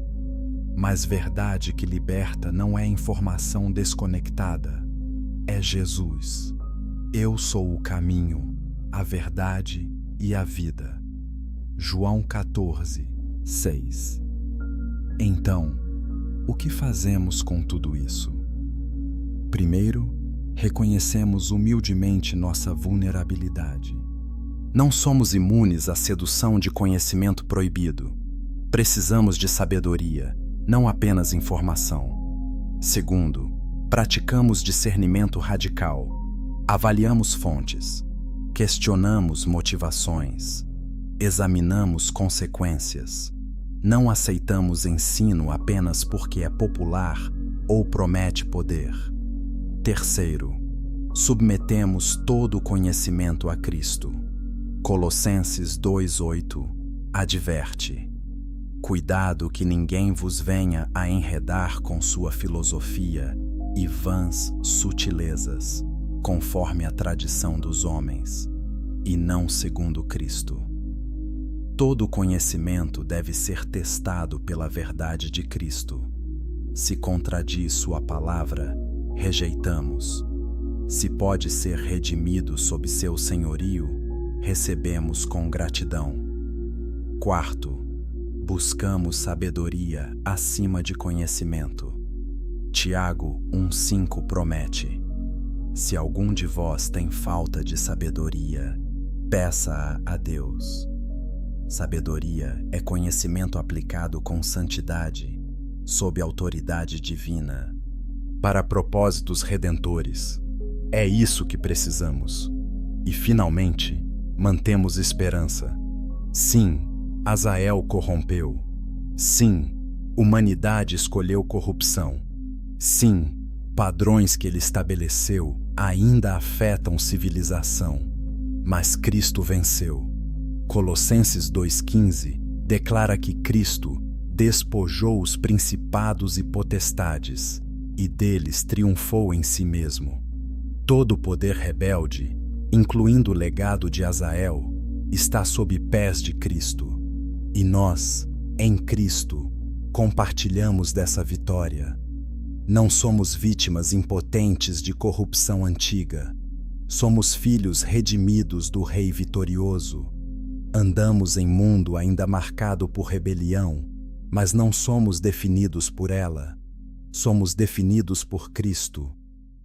Mas verdade que liberta não é informação desconectada, é Jesus. Eu sou o caminho, a verdade e a vida. João 14:6. Então, o que fazemos com tudo isso? Primeiro, reconhecemos humildemente nossa vulnerabilidade. Não somos imunes à sedução de conhecimento proibido. Precisamos de sabedoria, não apenas informação. Segundo, praticamos discernimento radical. Avaliamos fontes, questionamos motivações, examinamos consequências. Não aceitamos ensino apenas porque é popular ou promete poder. Terceiro, submetemos todo o conhecimento a Cristo. Colossenses 2:8 adverte: cuidado que ninguém vos venha a enredar com sua filosofia e vãs sutilezas, conforme a tradição dos homens, e não segundo Cristo. Todo conhecimento deve ser testado pela verdade de Cristo. Se contradiz sua palavra, rejeitamos. Se pode ser redimido sob seu senhorio, recebemos com gratidão. Quarto, buscamos sabedoria acima de conhecimento. Tiago 1:5 promete: se algum de vós tem falta de sabedoria, peça-a a Deus. Sabedoria é conhecimento aplicado com santidade, sob autoridade divina, para propósitos redentores. É isso que precisamos. E, finalmente, mantemos esperança. Sim, Azael corrompeu. Sim, humanidade escolheu corrupção. Sim, Padrões que ele estabeleceu ainda afetam civilização, mas Cristo venceu. Colossenses 2,15 declara que Cristo despojou os principados e potestades e deles triunfou em si mesmo. Todo o poder rebelde, incluindo o legado de Azael, está sob pés de Cristo. E nós, em Cristo, compartilhamos dessa vitória. Não somos vítimas impotentes de corrupção antiga. Somos filhos redimidos do Rei vitorioso. Andamos em mundo ainda marcado por rebelião, mas não somos definidos por ela. Somos definidos por Cristo.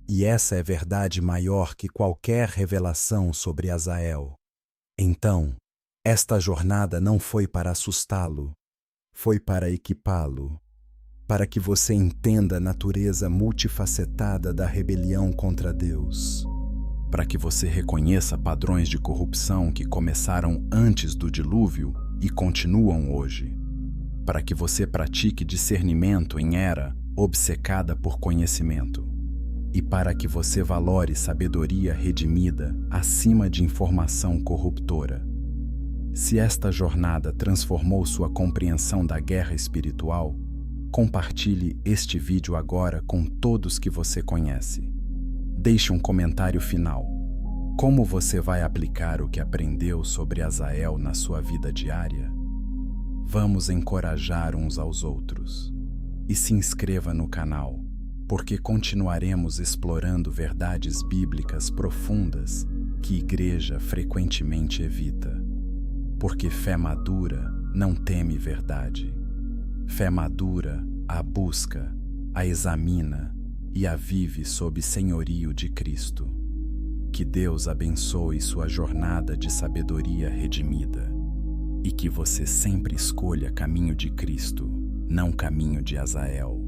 E essa é verdade maior que qualquer revelação sobre Azael. Então, esta jornada não foi para assustá-lo, foi para equipá-lo, para que você entenda a natureza multifacetada da rebelião contra Deus, para que você reconheça padrões de corrupção que começaram antes do dilúvio e continuam hoje, para que você pratique discernimento em era obcecada por conhecimento, e para que você valore sabedoria redimida acima de informação corruptora. Se esta jornada transformou sua compreensão da guerra espiritual, compartilhe este vídeo agora com todos que você conhece. Deixe um comentário final. Como você vai aplicar o que aprendeu sobre Azael na sua vida diária? Vamos encorajar uns aos outros. E se inscreva no canal, porque continuaremos explorando verdades bíblicas profundas que a igreja frequentemente evita. Porque fé madura não teme verdade. Fé madura a busca, a examina e a vive sob senhorio de Cristo. Que Deus abençoe sua jornada de sabedoria redimida e que você sempre escolha caminho de Cristo, não caminho de Azael.